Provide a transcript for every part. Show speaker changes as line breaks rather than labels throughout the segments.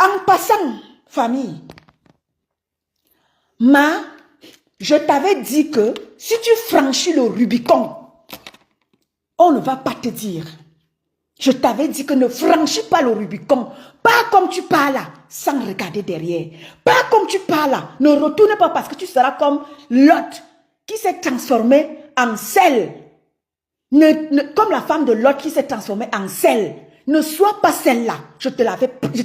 En passant, famille, je t'avais dit que si tu franchis le Rubicon, on ne va pas te dire. Je t'avais dit que ne franchis pas le Rubicon. Pas comme tu parles là, sans regarder derrière. Pas comme tu parles là. Ne retourne pas parce que tu seras comme Lot qui s'est transformé en sel. Comme la femme de Lot qui s'est transformée en sel. Ne sois pas celle-là. Je te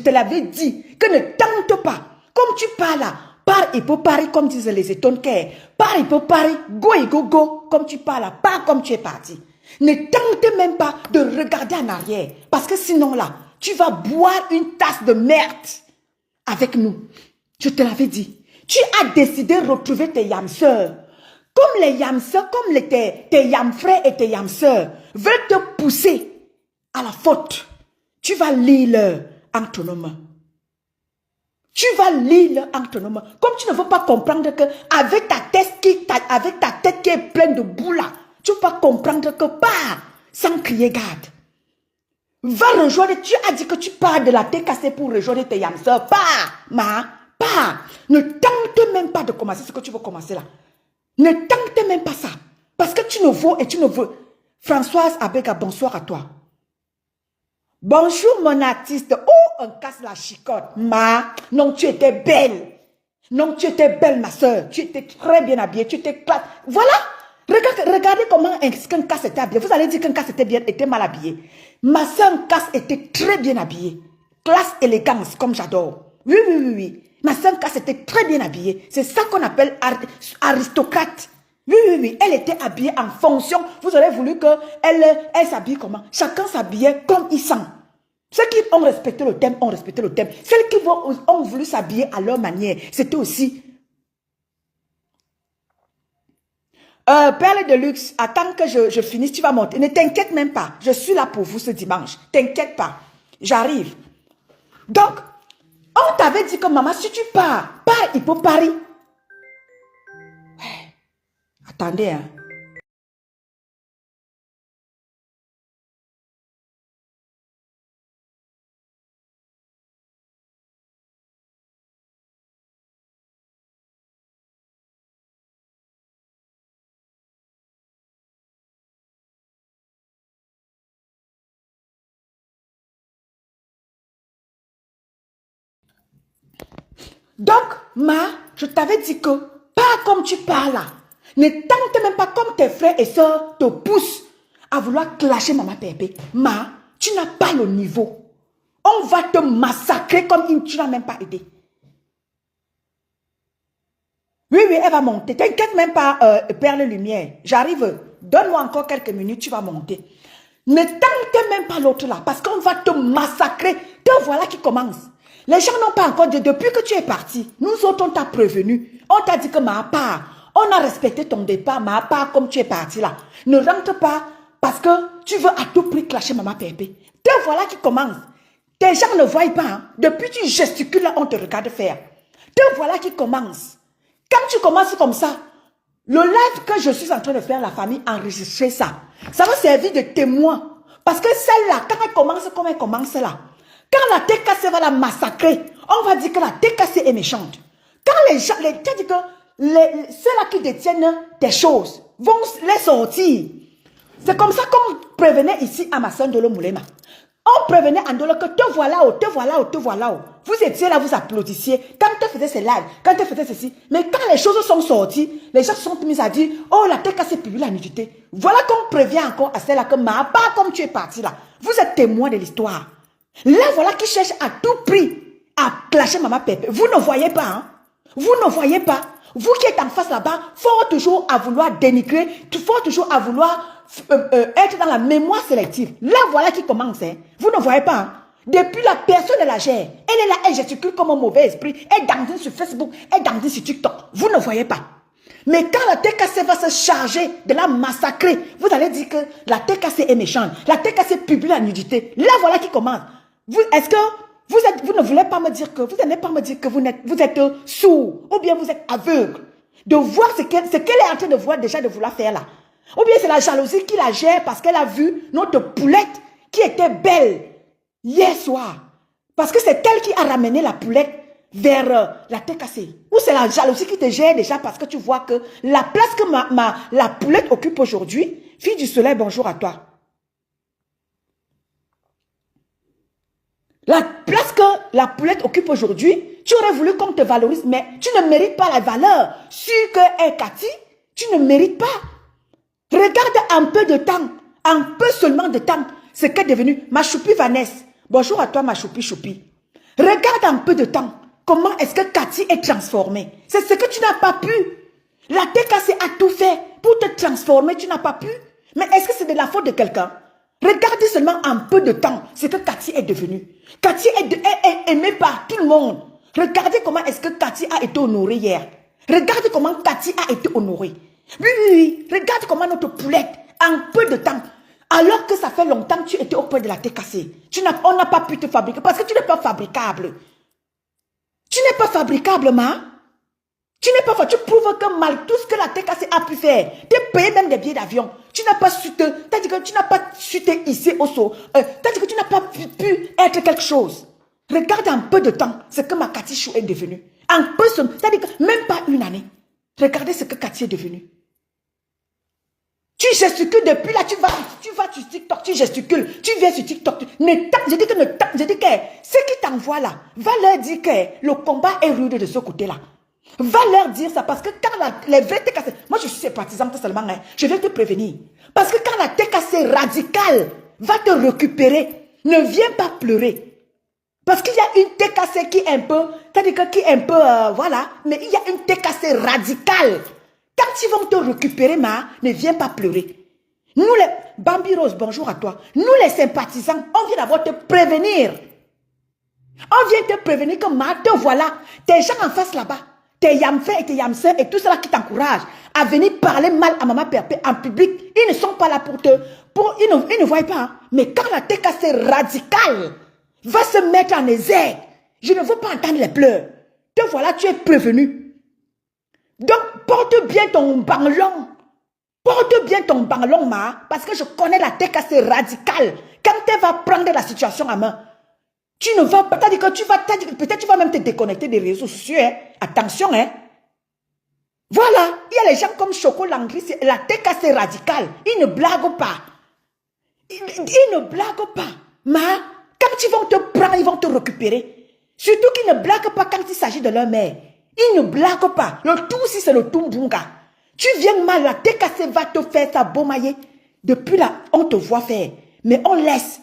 l'avais dit que ne tente pas. Comme tu parles là, par Hippopari, comme disent les étonquets. Par Hippopari, go et go go, comme tu parles là, pas comme tu es parti. Ne tente même pas de regarder en arrière. Parce que sinon là, tu vas boire une tasse de merde avec nous. Je te l'avais dit. Tu as décidé de retrouver tes yamseurs. Comme les yamseurs, comme tes yamfrères et tes yamseurs veulent te pousser à la faute. Tu vas lire leur entre nos mains. Tu vas lire leur entre nos mains. Comme tu ne veux pas comprendre que avec ta tête qui est pleine de boue là, tu vas comprendre que pas sans crier garde. Va rejoindre, tu as dit que tu pars de la TKC pour rejoindre tes yamseurs. Pas. Ne tente même pas de commencer ce que tu veux commencer là. Ne tente même pas ça. Parce que tu ne veux et tu ne veux. Françoise Abega, bonsoir à toi. Bonjour mon artiste. Oh, on casse la chicotte. Non, tu étais belle. Non, tu étais belle ma soeur. Tu étais très bien habillée. Tu étais classe. Voilà. Regardez comment un casse était habillé. Vous allez dire qu'un casse était mal habillé. Ma soeur casse était très bien habillée. Classe, élégance, comme j'adore. Oui. Ma soeur casse était très bien habillée. C'est ça qu'on appelle aristocrate. Oui. Elle était habillée en fonction. Vous aurez voulu qu'elle s'habille comment? Chacun s'habillait comme il sent. Ceux qui ont respecté le thème, ont respecté le thème. Celles qui ont voulu s'habiller à leur manière, c'était aussi... Perle de luxe, attends que je finisse, tu vas monter. Ne t'inquiète même pas. Je suis là pour vous ce dimanche. T'inquiète pas. J'arrive. Donc, on t'avait dit que maman, si tu pars Hippopari. Attendez, hein. Donc, je t'avais dit que, pas comme tu parles là. Ne tente même pas comme tes frères et sœurs te poussent à vouloir clasher maman Pépé. Tu n'as pas le niveau. On va te massacrer comme tu n'as même pas aidé. Oui, elle va monter. T'inquiète même pas, Perle Lumière. J'arrive. Donne-moi encore quelques minutes, tu vas monter. Ne tente même pas l'autre là, parce qu'on va te massacrer. Te voilà qui commence. Les gens n'ont pas encore dit, depuis que tu es parti, nous autres, on t'a prévenu. On t'a dit que on a respecté ton départ, comme tu es parti là. Ne rentre pas, parce que tu veux à tout prix clasher maman Pépé. Te voilà qui commence. Tes gens ne voient pas, hein. Depuis tu gesticules là, on te regarde faire. Te voilà qui commence. Quand tu commences comme ça, le live que je suis en train de faire, la famille, enregistrer ça. Ça va servir de témoin. Parce que celle-là, quand elle commence comme elle commence là, quand la TKC va la massacrer, on va dire que la TKC est méchante. Quand les gens, c'est-à-dire que ceux-là qui détiennent des choses vont les sortir. C'est comme ça qu'on prévenait ici à Masandolo Moulema. On prévenait Andolo que te voilà, te voilà. Vous étiez là, vous applaudissiez. Quand tu faisais ces lives, quand tu faisais ceci. Mais quand les choses sont sorties, les gens se sont mis à dire, oh, la TKC publie la nudité. Voilà qu'on prévient encore à celle-là que pas comme tu es parti là. Vous êtes témoin de l'histoire. Là, voilà qui cherche à tout prix à clasher maman Pépé. Vous ne voyez pas, hein? Vous ne voyez pas. Vous qui êtes en face là-bas, faut toujours à vouloir dénigrer, faut toujours à vouloir être dans la mémoire sélective. Là, voilà qui commence. Hein. Vous ne voyez pas. Hein? Depuis la personne de la gère, elle est là, elle gesticule comme un mauvais esprit. Elle dandine sur Facebook, elle dandine sur TikTok. Vous ne voyez pas. Mais quand la TKC va se charger de la massacrer, vous allez dire que la TKC est méchante. La TKC publie la nudité. Là, voilà qui commence. Est-ce que vous ne voulez pas me dire que, vous n'allez pas me dire que vous êtes sourd, ou bien vous êtes aveugle, de voir ce qu'elle est en train de voir déjà de vouloir faire là. Ou bien c'est la jalousie qui la gère parce qu'elle a vu notre poulette qui était belle hier soir. Parce que c'est elle qui a ramené la poulette vers la tête cassée. Ou c'est la jalousie qui te gère déjà parce que tu vois que la place que la poulette occupe aujourd'hui, fille du soleil, bonjour à toi. La place que la poulette occupe aujourd'hui, tu aurais voulu qu'on te valorise, mais tu ne mérites pas la valeur. Sûr que est Cathy, tu ne mérites pas. Regarde un peu de temps, un peu seulement de temps, ce qu'est devenu ma choupi Vanessa. Bonjour à toi, ma choupi choupi. Regarde un peu de temps. Comment est-ce que Cathy est transformée? C'est ce que tu n'as pas pu. La TKC a tout fait pour te transformer, tu n'as pas pu. Mais est-ce que c'est de la faute de quelqu'un? Regardez seulement un peu de temps ce que Cathy est devenue. Cathy est aimée par tout le monde. Regardez comment est-ce que Cathy a été honorée hier. Regardez comment Cathy a été honorée. Oui, oui, oui. Regarde comment notre poulette, en peu de temps, alors que ça fait longtemps que tu étais auprès de la TKC, on n'a pas pu te fabriquer parce que tu n'es pas fabricable. Tu n'es pas fabricable, ma. Tu n'es pas, tu prouves que mal tout ce que la TKC a pu faire, tu payé même des billets d'avion, tu n'as pas su t'as dit que tu n'as pas su te hisser au saut, t'as dit que tu n'as pas pu être quelque chose. Regarde un peu de temps ce que ma Cathy Chou est devenue. Un peu, t'as dit que même pas une année. Regardez ce que Cathy est devenue. Tu gesticules depuis là, tu vas sur TikTok, tu gesticules, tu viens sur TikTok. Je dis que ce qui t'envoie là, va leur dire que le combat est rude de ce côté-là. Va leur dire ça parce que quand les vrais TKC, moi je suis sympathisante seulement, hein, je vais te prévenir. Parce que quand la TKC radicale va te récupérer, ne viens pas pleurer. Parce qu'il y a une TKC qui est un peu, voilà, mais il y a une TKC radicale. Quand ils vont te récupérer, ne viens pas pleurer. Nous les, Bambi Rose, bonjour à toi. Nous les sympathisants, on vient d'abord te prévenir. On vient te prévenir que te voilà, tes gens en face là-bas, tes yamfés et tes yamseurs et tout cela qui t'encourage à venir parler mal à Maman Perpé en public, ils ne sont pas là pour te... ils ne voient pas. Hein. Mais quand la TKC radicale va se mettre en exergue, je ne veux pas entendre les pleurs. Te voilà, tu es prévenu. Donc, porte bien ton banlon. Porte bien ton banlon, parce que je connais la TKC radicale. Quand elle va prendre la situation à main, tu ne vas pas, peut-être tu vas même te déconnecter des réseaux sociaux, hein. Attention, hein. Voilà, il y a les gens comme Choco Langri, c'est la TKC radicale. Ils ne blaguent pas. Ils ne blaguent pas. Quand ils vont te prendre, ils vont te récupérer. Surtout qu'ils ne blaguent pas quand il s'agit de leur mère. Ils ne blaguent pas. Le tout si c'est le Tumbunga. Tu viens mal, la TKC va te faire ça beaumailler. Depuis là, on te voit faire. Mais on laisse.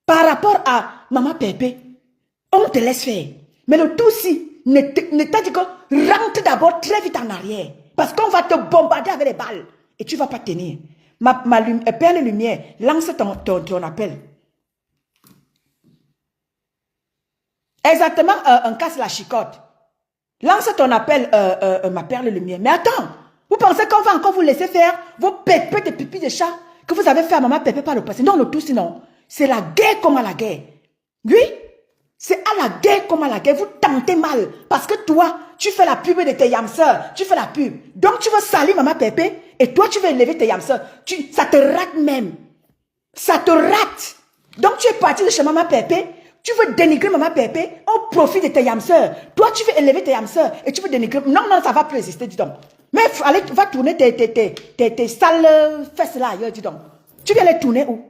Par rapport à Maman Pépé, on te laisse faire. Mais le tout si, ne t'a dit que rentre d'abord très vite en arrière. Parce qu'on va te bombarder avec les balles. Et tu ne vas pas tenir. Perle Lumière, lance ton appel. Exactement, un casse la chicotte. Lance ton appel, ma Perle Lumière. Mais attends, vous pensez qu'on va encore vous laisser faire vos pépés de pipi de chat que vous avez fait à Maman Pépé par le passé? Non, le tout sinon. C'est la guerre comme à la guerre. Oui, c'est à la guerre comme à la guerre. Vous tentez mal. Parce que toi, tu fais la pub de tes yamseurs. Tu fais la pub. Donc tu veux salir Maman Pépé et toi tu veux élever tes yamseurs. Ça te rate même. Ça te rate. Donc tu es parti de chez Maman Pépé. Tu veux dénigrer Maman Pépé au profit de tes yamseurs. Toi, tu veux élever tes yamseurs et tu veux dénigrer. Non, non, ça ne va plus exister, dis donc. Mais allez, va tourner tes sales fesses là ailleurs, dis donc. Tu viens les tourner où?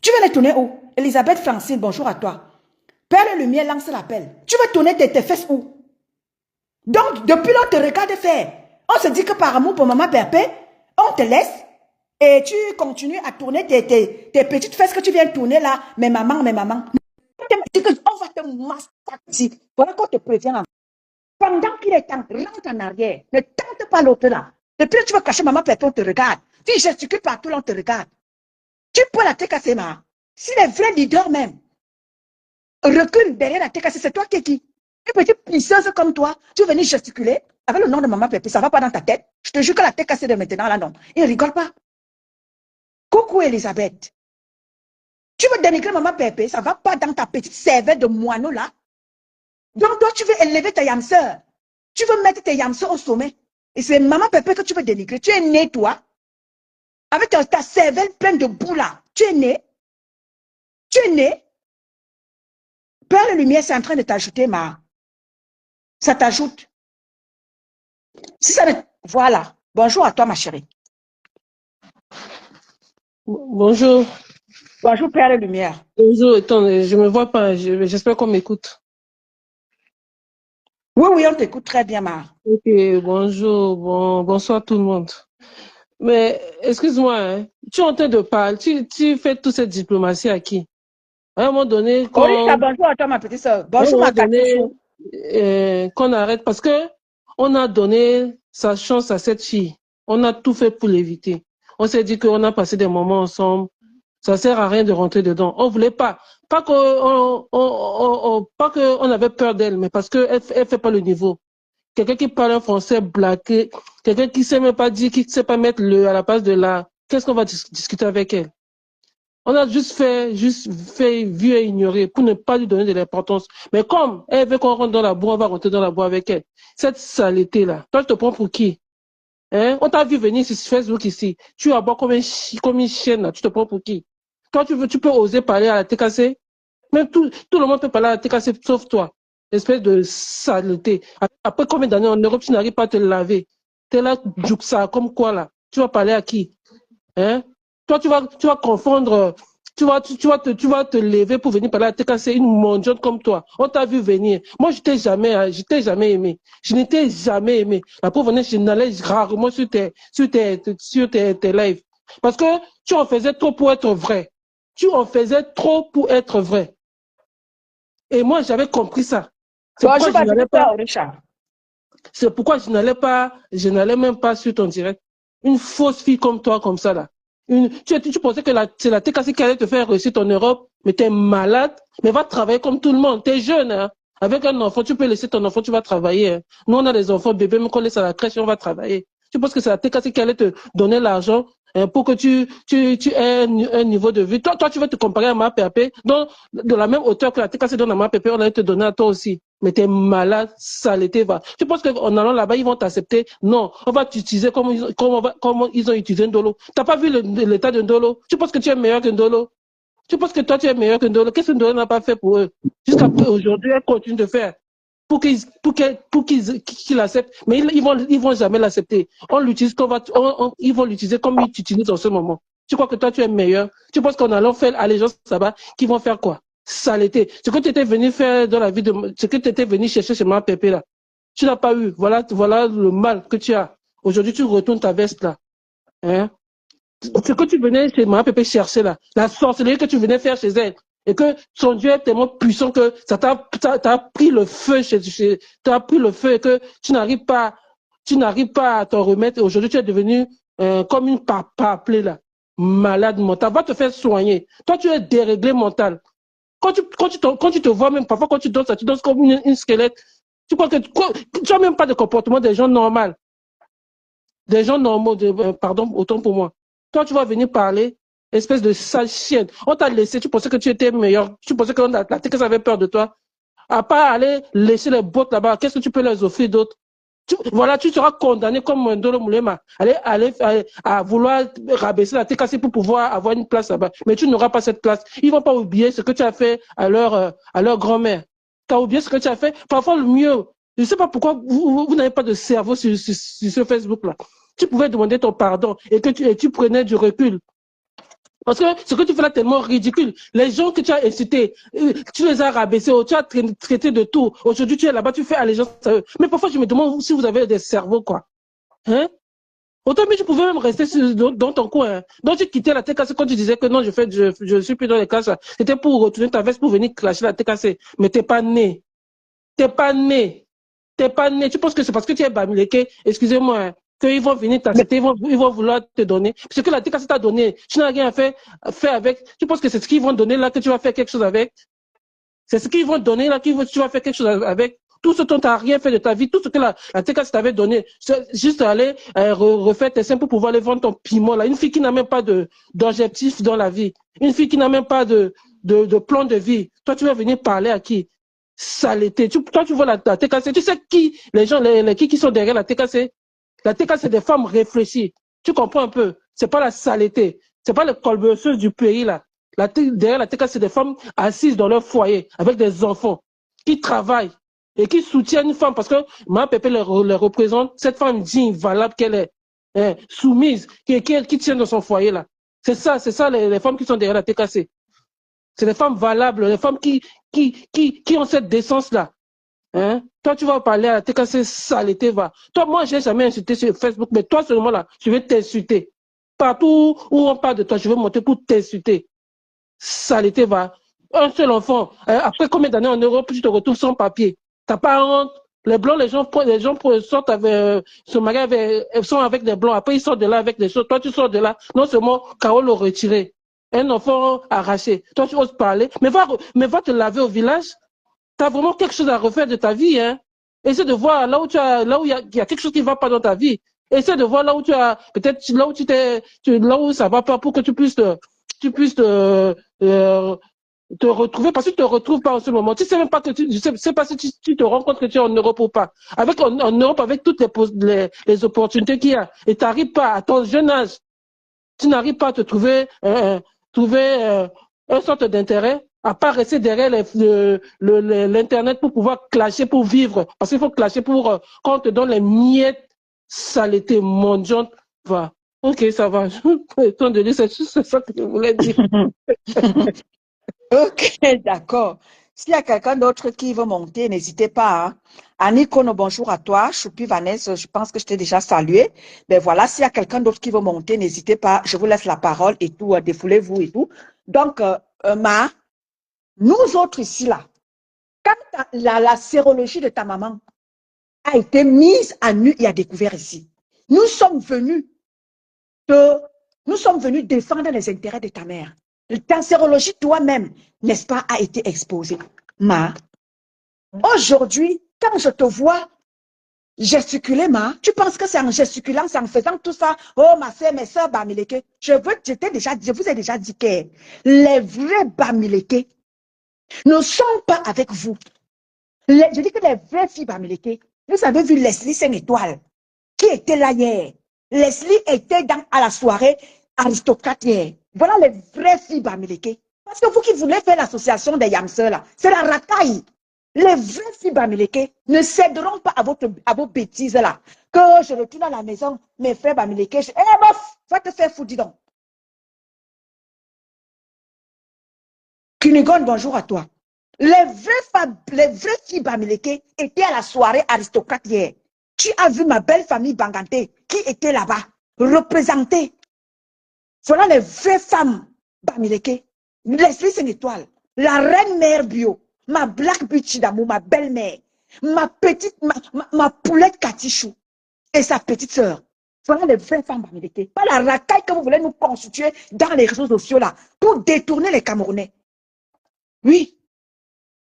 Tu viens les tourner où? Elisabeth Francine, bonjour à toi. Perle Lumière lance l'appel. Tu veux tourner tes fesses où? Donc, depuis là, on te regarde faire. On se dit que par amour pour Maman Pépé, on te laisse. Et tu continues à tourner tes petites fesses que tu viens tourner là. Mais maman. On va te massacrer. Voilà qu'on te prévient. Pendant qu'il est temps, rentre en arrière. Ne tente pas l'autre là. Depuis que tu vas cacher Maman Pépé, on te regarde. Tu gesticules partout là, on te regarde. Tu peux la TKC, ma. Si les vrais leaders même reculent derrière la TKC, c'est toi qui es qui? Une petite pisseuse comme toi, tu veux venir gesticuler avec le nom de Maman Pépé, ça ne va pas dans ta tête. Je te jure que la TKC de maintenant là, non. Il ne rigole pas. Coucou Elisabeth. Tu veux dénigrer Maman Pépé, ça ne va pas dans ta petite cervelle de moineau là. Donc toi, tu veux élever ta yamseur. Tu veux mettre tes yamseurs au sommet. Et c'est Maman Pépé que tu veux dénigrer. Tu es né, toi, avec ta cervelle pleine de boue là. Tu es né. Tu es né. Perle Lumière, c'est en train de t'ajouter, ma. Ça t'ajoute. Si ça ne... Voilà. Bonjour à toi, ma chérie.
Bonjour.
Bonjour, Perle Lumière.
Bonjour, attends, je me vois pas, j'espère qu'on m'écoute.
Oui, oui, on t'écoute très bien, ma.
Ok, bonjour, bonsoir tout le monde. Mais excuse-moi, hein, tu es en train de parler, tu fais toute cette diplomatie à qui? À un moment donné,
Orisha, bonjour à toi, ma petite soeur.
à un
Bonjour,
moment
ma
donné,
Katushu.
qu'on arrête parce que on a donné sa chance à cette fille. On a tout fait pour l'éviter. On s'est dit qu'on a passé des moments ensemble. Ça sert à rien de rentrer dedans. On voulait pas pas qu'on avait peur d'elle, mais parce qu'elle elle fait pas le niveau. Quelqu'un qui parle un français blagué, quelqu'un qui sait même pas dire, qui sait pas mettre le à la place de la. Qu'est-ce qu'on va discuter avec elle? On a juste fait vu et ignorer pour ne pas lui donner de l'importance. Mais comme elle veut qu'on rentre dans la boue, on va rentrer dans la boue avec elle. Cette saleté-là, toi, je te prends pour qui? Hein? On t'a vu venir sur Facebook ici. Tu aboies comme une chienne, là. Tu te prends pour qui? Toi, tu peux oser parler à la TKC? Même tout le monde peut parler à la TKC, sauf toi. Espèce de saleté. Après combien d'années en Europe, tu n'arrives pas à te laver? T'es là, ça, comme quoi, là? Tu vas parler à qui? Hein? Toi, tu vas confondre, tu vas te lever pour venir parler à TKC, une mondiale comme toi. On t'a vu venir. Moi, je t'ai jamais aimé. Je n'étais jamais aimé. La preuve en est, je n'allais rarement tes lives. Parce que tu en faisais trop pour être vrai. Tu en faisais trop pour être vrai. Et moi, j'avais compris ça. C'est pourquoi
Bonjour,
je
ma
n'allais
petite
pas.
soeur, Orisha.
C'est pourquoi je n'allais même pas sur ton direct. Une fausse fille comme toi, comme ça, là. Tu pensais que c'est la TKC qui allait te faire réussir en Europe, mais t'es malade, mais va travailler comme tout le monde. T'es jeune, hein. Avec un enfant, tu peux laisser ton enfant, tu vas travailler. Hein. Nous, on a des enfants bébés, mais qu'on laisse à la crèche, on va travailler. Tu penses que c'est la TKC qui allait te donner l'argent pour que tu aies un niveau de vie. Toi, tu veux te comparer à ma PAP, donc de la même hauteur que la TKC donne à ma PAP, on allait te donner à toi aussi. Mais t'es malade, saleté, va. Tu penses qu'en allant là-bas, ils vont t'accepter? Non. On va t'utiliser comme ils ont utilisé Ndolo. T'as pas vu l'état de Ndolo? Tu penses que tu es meilleur que Ndolo? Tu penses que toi, tu es meilleur que Ndolo? Qu'est-ce que Ndolo n'a pas fait pour eux? Jusqu'à aujourd'hui, elle continue de faire pour qu'ils l'acceptent. Mais ils vont jamais l'accepter. On l'utilise ils vont l'utiliser comme ils t'utilisent en ce moment. Tu crois que toi, tu es meilleur? Tu penses qu'en allant faire allégeance là-bas, qu'ils vont faire quoi? Saleté. Ce que tu étais venu faire dans la vie ce que tu étais venu chercher chez ma pépé là. Tu n'as pas eu. Voilà le mal que tu as. Aujourd'hui, tu retournes ta veste là. Hein? Ce que tu venais chez ma pépé chercher là. La sorcellerie que tu venais faire chez elle. Et que son Dieu est tellement puissant que ça t'a pris le feu t'as pris le feu et que tu n'arrives pas à t'en remettre. Et aujourd'hui, tu es devenu comme une paplée là. Malade mental. Va te faire soigner. Toi, tu es déréglé mental. Quand tu te vois même, parfois quand tu danses comme une squelette. Tu crois que tu n'as même pas de comportement des gens normaux. Des gens normaux, pardon, autant pour moi. Toi, tu vas venir parler, espèce de sale chienne. On t'a laissé, tu pensais que tu étais meilleur. Tu pensais que la TKS avait peur de toi. À part aller laisser les bottes là-bas, qu'est-ce que tu peux leur offrir d'autre? Voilà, tu seras condamné comme Ndolo Moulema. À vouloir rabaisser la TKC pour pouvoir avoir une place là-bas. Mais tu n'auras pas cette place. Ils ne vont pas oublier ce que tu as fait à leur grand-mère. Tu as oublié ce que tu as fait. Parfois, le mieux, je ne sais pas pourquoi vous n'avez pas de cerveau sur ce Facebook-là. Tu pouvais demander ton pardon et que tu prenais du recul. Parce que ce que tu fais là est tellement ridicule. Les gens que tu as incités, tu les as rabaissés, tu as traité de tout. Aujourd'hui, tu es là-bas, tu fais allégeance à eux. Mais parfois, je me demande si vous avez des cerveaux, quoi. Hein? Autant, mais tu pouvais même rester dans ton coin. Hein. Donc, tu quittais la TKC quand tu disais que non, je suis plus dans les classes. C'était pour retourner ta veste pour venir clasher la TKC. Mais t'es pas né. T'es pas né. T'es pas né. Tu penses que c'est parce que tu es Bamileke, excusez-moi, hein, qu'ils vont venir
Mais,
t'accepter, ils vont vouloir te donner. Ce que la TKC t'a donné, tu n'as rien fait avec. Tu penses que c'est ce qu'ils vont donner là que tu vas faire quelque chose avec? C'est ce qu'ils vont donner là que tu vas faire quelque chose avec? Tout ce dont tu n'as rien fait de ta vie, tout ce que la TKC t'avait donné, c'est juste aller refaire tes seins pour pouvoir aller vendre ton piment là. Une fille qui n'a même pas d'objectif dans la vie. Une fille qui n'a même pas de plan de vie. Toi, tu vas venir parler à qui? Saleté. Toi, tu vois la TKC. Tu sais qui, les gens, qui sont derrière la TKC? La TKC, c'est des femmes réfléchies. Tu comprends un peu? C'est pas la saleté. C'est pas les colberceuses du pays, là. Derrière la TK, c'est des femmes assises dans leur foyer, avec des enfants, qui travaillent et qui soutiennent une femme, parce que ma Pépé les représente, cette femme digne, valable qu'elle est, hein, soumise, qui tient dans son foyer là. C'est ça les femmes qui sont derrière la TKC. C'est des femmes valables, les femmes qui ont cette décence-là. Hein? Toi, tu vas parler à la TKC, saleté, va. Toi, moi, j'ai jamais insulté sur Facebook, mais toi seulement là, je vais t'insulter. Partout où on parle de toi, je vais monter pour t'insulter. Saleté, va. Un seul enfant. Après combien d'années en Europe, tu te retrouves sans papier? T'as pas honte? Les blancs, les gens sortent avec, se marient avec, sont avec des blancs. Après, ils sortent de là avec des choses. Toi, tu sors de là. Non seulement Carole l'a retiré. Un enfant arraché. Toi, tu oses parler. Mais va te laver au village. Tu as vraiment quelque chose à refaire de ta vie. Hein? Essaie de voir là où il y a quelque chose qui ne va pas dans ta vie. Essaie de voir là où tu as, peut-être là où là où ça va pas pour que tu puisses te retrouver, parce que tu te retrouves pas en ce moment. Tu sais même pas que je sais pas si tu te rends compte que tu es en Europe ou pas. En Europe, avec toutes les opportunités qu'il y a, et tu n'arrives pas, à ton jeune âge, tu n'arrives pas à te trouver une sorte d'intérêt, à part rester derrière l'Internet pour pouvoir clasher, pour vivre. Parce qu'il faut clasher pour, quand on te donne les miettes, saleté mondiante, va. Ok, ça va. Étant donné, c'est ça que je voulais dire.
Ok, d'accord. S'il y a quelqu'un d'autre qui veut monter, n'hésitez pas. Hein. Annie Kono, bonjour à toi. Choupi Vanessa, je pense que je t'ai déjà salué. Ben voilà, s'il y a quelqu'un d'autre qui veut monter, n'hésitez pas. Je vous laisse la parole et tout. Défoulez-vous et tout. Donc, nous autres ici, là, quand la sérologie de ta maman a été mise à nu et à découvert ici, nous sommes venus nous sommes venus défendre les intérêts de ta mère. Ta sérologie, toi-même, n'est-ce pas, a été exposée. Aujourd'hui, quand je te vois gesticuler, tu penses que c'est en gesticulant, c'est en faisant tout ça, oh ma soeur, mes soeurs, Bamileke, je vous ai déjà dit que les vrais Bamileke ne sont pas avec vous. Je dis que les vraies filles Bamileke, vous avez vu Leslie 5 étoiles, qui était là hier. Leslie était à la soirée aristocrate hier. Voilà les vraies filles Bamileke. Parce que vous qui voulez faire l'association des Yamseurs, là, c'est la racaille. Les vraies filles Bamileke ne céderont pas à vos bêtises là. Que je retourne à la maison, mes frères Bamileke, bof, va te faire foutre, dis donc. Kunigon, bonjour à toi. Les vraies filles Bamileke étaient à la soirée aristocrate hier. Tu as vu ma belle famille Bangante qui était là-bas, représentée. Voilà les vraies femmes Bamileke. Leslie c'est une étoile. La reine mère bio. Ma black bitch d'amour, ma belle-mère. Ma petite, ma poulette Katichou. Et sa petite sœur. Voilà les vraies femmes Bamileke. Pas la racaille que vous voulez nous constituer dans les réseaux sociaux là. Pour détourner les Camerounais. Oui.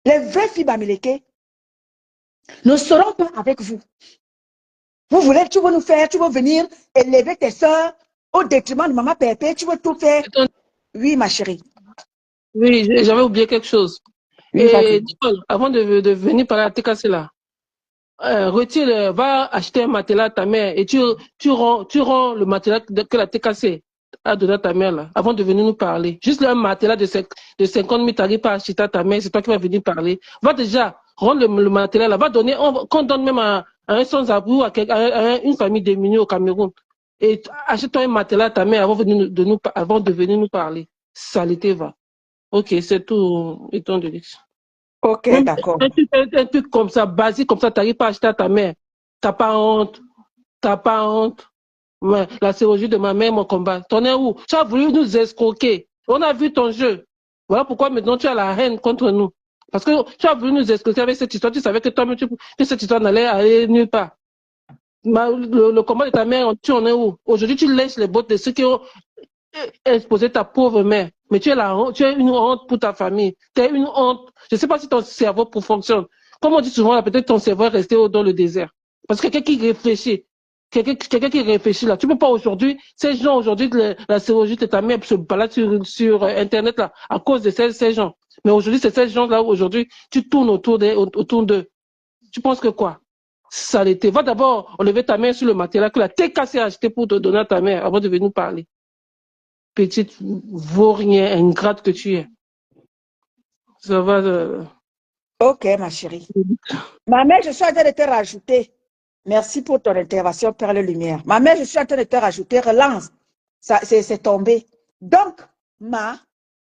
Les vraies filles Bamileke ne seront pas avec vous. Tu veux nous faire, tu veux venir élever tes soeurs au détriment de maman Pépé, tu veux tout faire. Oui, ma chérie.
Oui, j'avais oublié quelque chose.
Oui,
Et Nicole, avant de venir par la TKC là, va acheter un matelas à ta mère et tu rends le matelas que la TKC a donné à ta mère là, avant de venir nous parler. Juste un matelas de 50 000, t'arrives pas à acheter à ta mère, c'est toi qui vas venir parler. Va déjà rendre le matelas là, va donner, qu'on donne même à un sans-abri ou à une famille démunie au Cameroun. Et achète-toi un matelas à ta mère avant de venir nous parler. Saleté, va. Ok, c'est tout, étant donné.
Ok,
Même
d'accord.
un truc comme ça, basique, comme ça, tu n'arrives pas à acheter à ta mère. T'as pas honte. T'as pas honte. Ouais, la chirurgie de ma mère, mon combat. T'en es où? Tu as voulu nous escroquer. On a vu ton jeu. Voilà pourquoi maintenant tu as la haine contre nous. Parce que tu as voulu nous escroquer avec cette histoire. Tu savais que toi-même, que cette histoire n'allait aller nulle part. Le combat de ta mère, tu en es où? Aujourd'hui, tu lèches les bottes de ceux qui ont exposer ta pauvre mère. Mais tu es une honte pour ta famille. Tu es une honte. Je ne sais pas si ton cerveau fonctionne. Comme on dit souvent, peut-être ton cerveau est resté dans le désert. Parce que quelqu'un qui réfléchit, quelqu'un qui réfléchit là. Tu peux pas aujourd'hui, ces gens aujourd'hui, la chirurgie de ta mère se balade sur Internet là, à cause de ces gens. Mais aujourd'hui, c'est ces gens là, aujourd'hui, tu tournes autour d'eux. Tu penses que quoi? Saleté. Va d'abord enlever ta main sur le matériel que la TKC a acheté pour te donner à ta mère avant de venir nous parler. petite vaurien ingrate que tu es. Ça va.
Ok, ma chérie. Ma mère, je suis en train de te rajouter. Merci pour ton intervention, Perle Lumière. Ma mère, je suis en train de te rajouter. Relance. C'est tombé. Donc,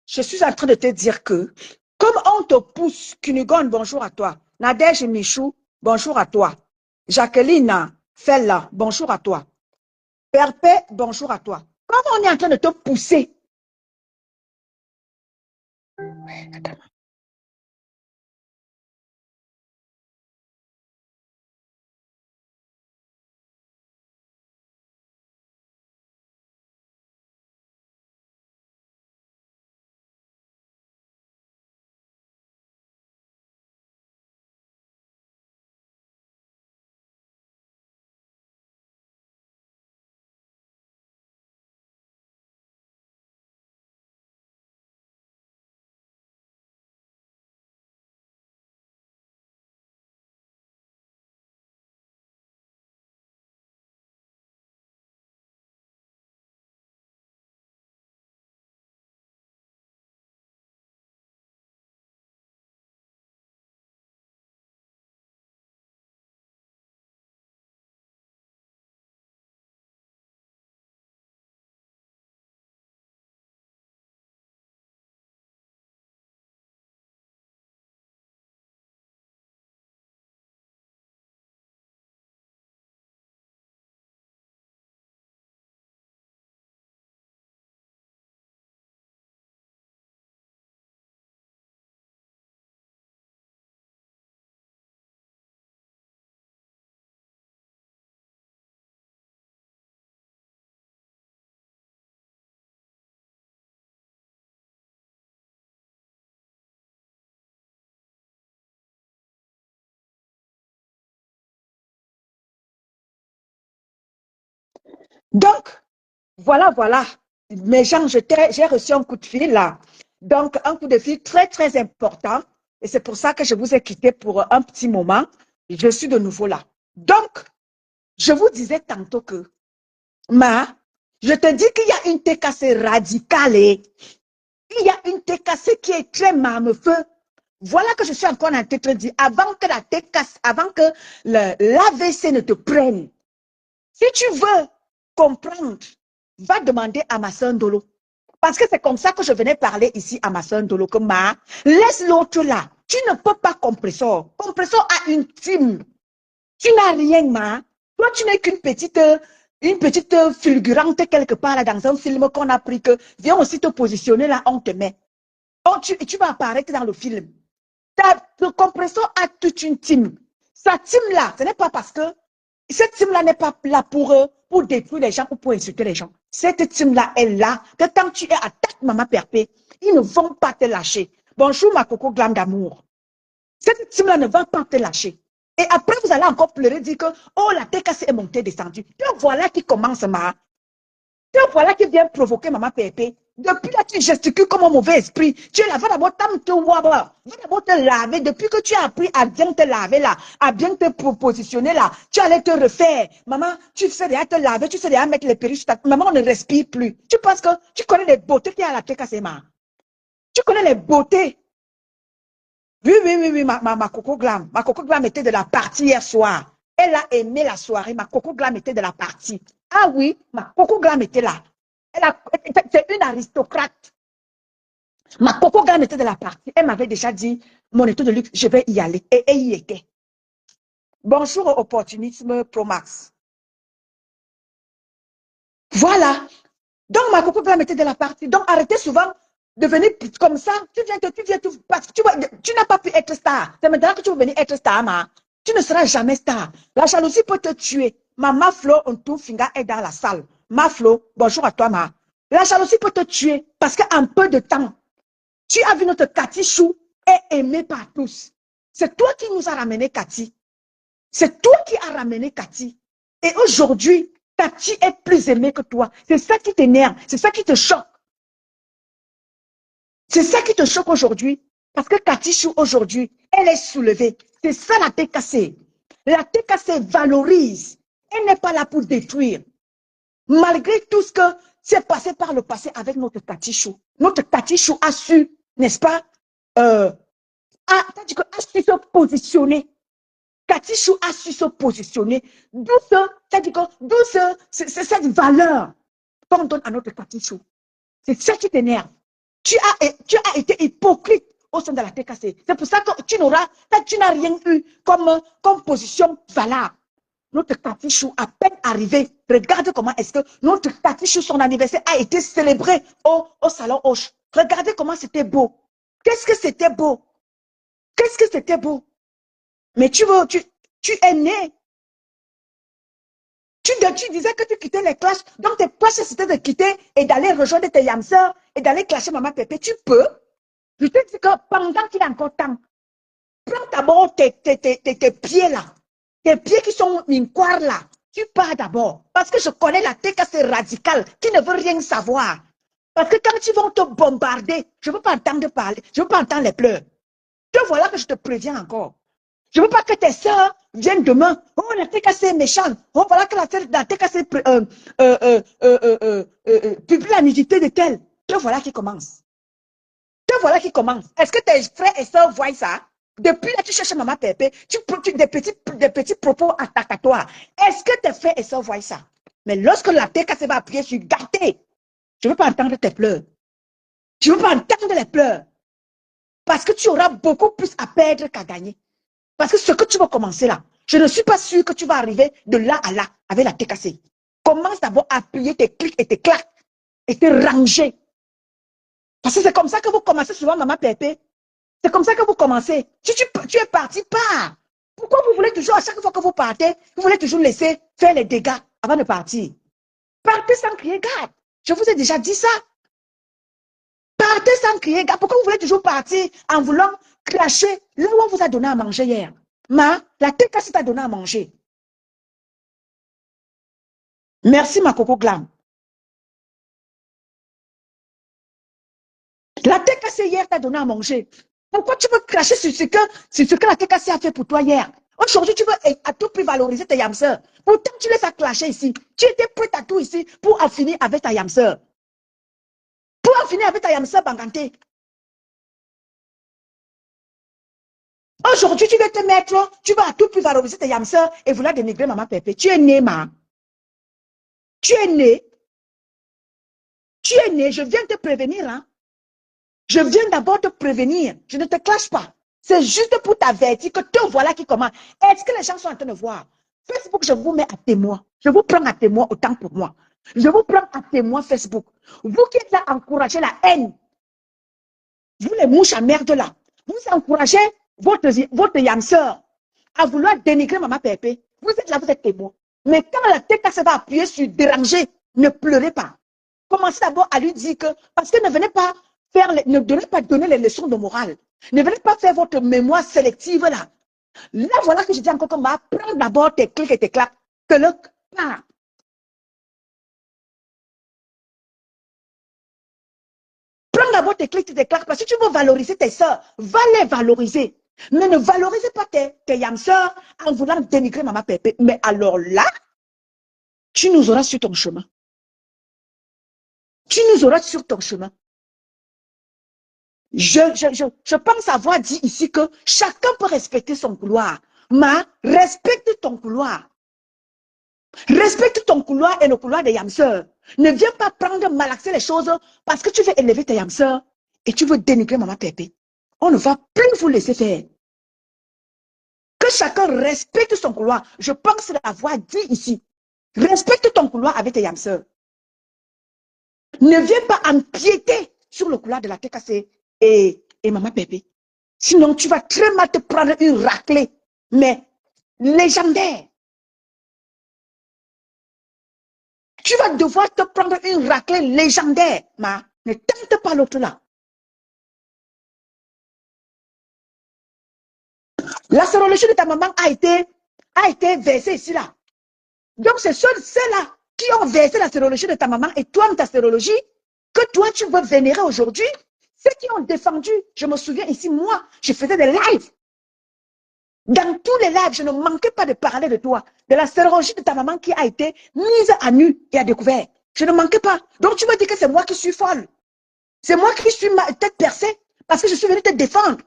je suis en train de te dire que, comme on te pousse, Kunigon, bonjour à toi. Nadège Michou, bonjour à toi. Jacqueline Fella, bonjour à toi. Perpé, bonjour à toi. Comme on est en train de te pousser. Donc, voilà. Mes gens, j'ai reçu un coup de fil là. Donc, un coup de fil très, très important. Et c'est pour ça que je vous ai quitté pour un petit moment. Je suis de nouveau là. Donc, je vous disais tantôt que, je te dis qu'il y a une TKC radicale. Il y a une TKC qui est très marme-feu. Voilà que je suis encore en train de te dire, avant que la TKC, avant que l'AVC ne te prenne, si tu veux comprendre, va demander à ma soeur Ndolo. Parce que c'est comme ça que je venais parler ici à ma soeur Ndolo, que laisse l'autre là. Tu ne peux pas compressor. Compressor a une team. Tu n'as rien, Toi, tu n'es qu'une petite fulgurante quelque part là dans un film qu'on a pris que viens aussi te positionner là, on te met. Tu vas apparaître dans le film. Le compresseur a toute une team. Sa team là, ce n'est pas parce que cette team-là n'est pas là pour détruire les gens ou pour insulter les gens. Cette team-là est là que quand tu es attaque Maman Perpé, ils ne vont pas te lâcher. Bonjour ma coco glam d'amour. Cette team-là ne va pas te lâcher. Et après, vous allez encore pleurer, dire que, oh, la TKC est montée, descendue. Te voilà qui commence, Te voilà qui vient provoquer Maman Pépé. Depuis là, tu gesticules comme un mauvais esprit. Tu es là, va d'abord te laver. Depuis que tu as appris à bien te laver là, à bien te positionner là, tu allais te refaire. Maman, tu sais déjà te laver, tu sais déjà mettre les perruches. Maman, on ne respire plus. Tu penses que tu connais les beautés qu'il y a à la TKC, Tu connais les beautés. Oui, ma Coco Glam. Ma Coco Glam était de la partie hier soir. Elle a aimé la soirée. Ma Coco Glam était de la partie. Ah oui, ma Coco Glam était là. C'est une aristocrate. Ma Coco Glam était de la partie. Elle m'avait déjà dit, mon état de luxe, je vais y aller. Et elle y était. Bonjour au opportunisme Pro Max. Voilà. Donc, ma Coco Glam était de la partie. Donc, arrêtez souvent de venir comme ça. Parce que tu n'as pas pu être star. C'est maintenant que tu veux venir être star, Tu ne seras jamais star. La jalousie peut te tuer. Ma Flo, on tout finga est dans la salle. Ma Flo, bonjour à toi, La jalousie peut te tuer parce qu'en peu de temps, tu as vu notre Cathy Chou est aimée par tous. C'est toi qui nous as ramené Cathy. C'est toi qui as ramené Cathy. Et aujourd'hui, Cathy est plus aimée que toi. C'est ça qui t'énerve. C'est ça qui te choque. C'est ça qui te choque aujourd'hui. Parce que Cathy Chou, aujourd'hui, elle est soulevée. C'est ça la TKC. La TKC valorise. Elle n'est pas là pour détruire. Malgré tout ce que c'est passé par le passé avec notre Tatichou. Notre Tatichou a su, n'est-ce pas, a su se positionner. Tatichou a su se positionner. D'où cette valeur qu'on donne à notre Tatichou. C'est ça qui t'énerve. Tu as été hypocrite au sein de la TKC. C'est pour ça que tu n'as rien eu comme position valable. Notre Tatichou, à peine arrivé, regarde comment est-ce que notre Tatichou, son anniversaire a été célébré au Salon Hoche. Regardez comment c'était beau. Qu'est-ce que c'était beau? Qu'est-ce que c'était beau? Mais tu es né. Tu disais que tu quittais les classes. Donc tes classes, c'était de quitter et d'aller rejoindre tes yamseurs et d'aller clasher Maman Pépé. Tu peux. Je te dis que pendant qu'il y a encore temps, prends d'abord tes pieds là. Tes pieds qui sont minquoires là. Tu pars d'abord. Parce que je connais la TKC radicale qui ne veut rien savoir. Parce que quand ils vont te bombarder, je ne veux pas entendre parler. Je ne veux pas entendre les pleurs. Te voilà que je te préviens encore. Je ne veux pas que tes soeurs viennent demain. Oh, la TKC est méchante. Oh, voilà que la TKC publie la nudité de tel. Te voilà qui commence. Te voilà qui commence. Est-ce que tes frères et soeurs voient ça? Depuis là, tu cherches Maman Pépé, tu des petits propos attacatoires. Est-ce que tes frères et soeurs voient ça? Mais lorsque la TKC va appuyer sur gâté, je ne veux pas entendre tes pleurs. Je ne veux pas entendre les pleurs. Parce que tu auras beaucoup plus à perdre qu'à gagner. Parce que ce que tu vas commencer là, je ne suis pas sûr que tu vas arriver de là à là avec la TKC. Commence d'abord à appuyer tes clics et tes claques et te ranger. Parce que c'est comme ça que vous commencez souvent, Maman Pépé. C'est comme ça que vous commencez. Si tu es parti, pars. Pourquoi vous voulez toujours, à chaque fois que vous partez, vous voulez toujours laisser faire les dégâts avant de partir? Partez sans crier garde. Je vous ai déjà dit ça. Partez sans crier garde. Pourquoi vous voulez toujours partir en voulant cracher là où on vous a donné à manger hier? La TKC t'a donné à manger. Merci, ma coco glam. La TKC hier t'a donné à manger. Pourquoi tu veux cracher sur ce que la TKC a fait pour toi hier? Aujourd'hui, tu veux à tout prix valoriser tes yamseurs. Pourtant, tu laisses à clasher ici. Tu étais prêt à tout ici pour en finir avec ta yamseur. Pour en finir avec ta yamseur Banganté. Aujourd'hui, tu veux te mettre, tu vas à tout prix valoriser tes yamseurs et vouloir dénigrer Maman Pépé. Tu es né, Tu es né. Tu es né. Je viens te prévenir, hein. Je viens d'abord te prévenir. Je ne te clash pas. C'est juste pour t'avertir que te voilà qui commence. Est-ce que les gens sont en train de voir? Facebook, je vous mets à témoin. Je vous prends à témoin autant pour moi. Je vous prends à témoin Facebook. Vous qui êtes là à encourager la haine, vous les mouches à merde là, vous encouragez votre yamseur à vouloir dénigrer Maman Pépé. Vous êtes là, vous êtes témoin. Mais quand la TKC va appuyer sur déranger, ne pleurez pas. Commencez d'abord à lui dire que, parce que ne venez pas ne donnez pas donner les leçons de morale. Ne venez pas faire votre mémoire sélective là. Là, voilà que je dis encore comme va prendre d'abord tes clics et tes claques. Que le pas. Prends d'abord tes clics et tes claques parce que tu veux valoriser tes soeurs. Va les valoriser. Mais ne valorisez pas tes yamseurs en voulant dénigrer Maman Pépé. Mais alors là, tu nous auras sur ton chemin. Tu nous auras sur ton chemin. Je pense avoir dit ici que chacun peut respecter son couloir. Respecte ton couloir. Respecte ton couloir et le couloir des yamseurs. Ne viens pas prendre malaxer les choses parce que tu veux élever tes yamseurs et tu veux dénigrer Maman Pépé. On ne va plus vous laisser faire. Que chacun respecte son couloir. Je pense l'avoir dit ici. Respecte ton couloir avec tes yamseurs. Ne viens pas empiéter sur le couloir de la TKC et Maman Pépé. Sinon, tu vas très mal te prendre une raclée, mais légendaire. Tu vas devoir te prendre une raclée légendaire, ne tente pas l'autre là. La sérologie de ta maman a été versée ici là. Donc, c'est ceux-là qui ont versé la sérologie de ta maman et toi, ta sérologie, que toi, tu veux vénérer aujourd'hui. Ceux qui ont défendu, je me souviens ici, moi, je faisais des lives. Dans tous les lives, je ne manquais pas de parler de toi, de la sérologie de ta maman qui a été mise à nu et à découvert. Je ne manquais pas. Donc, tu me dis que c'est moi qui suis folle. C'est moi qui suis tête percée parce que je suis venue te défendre.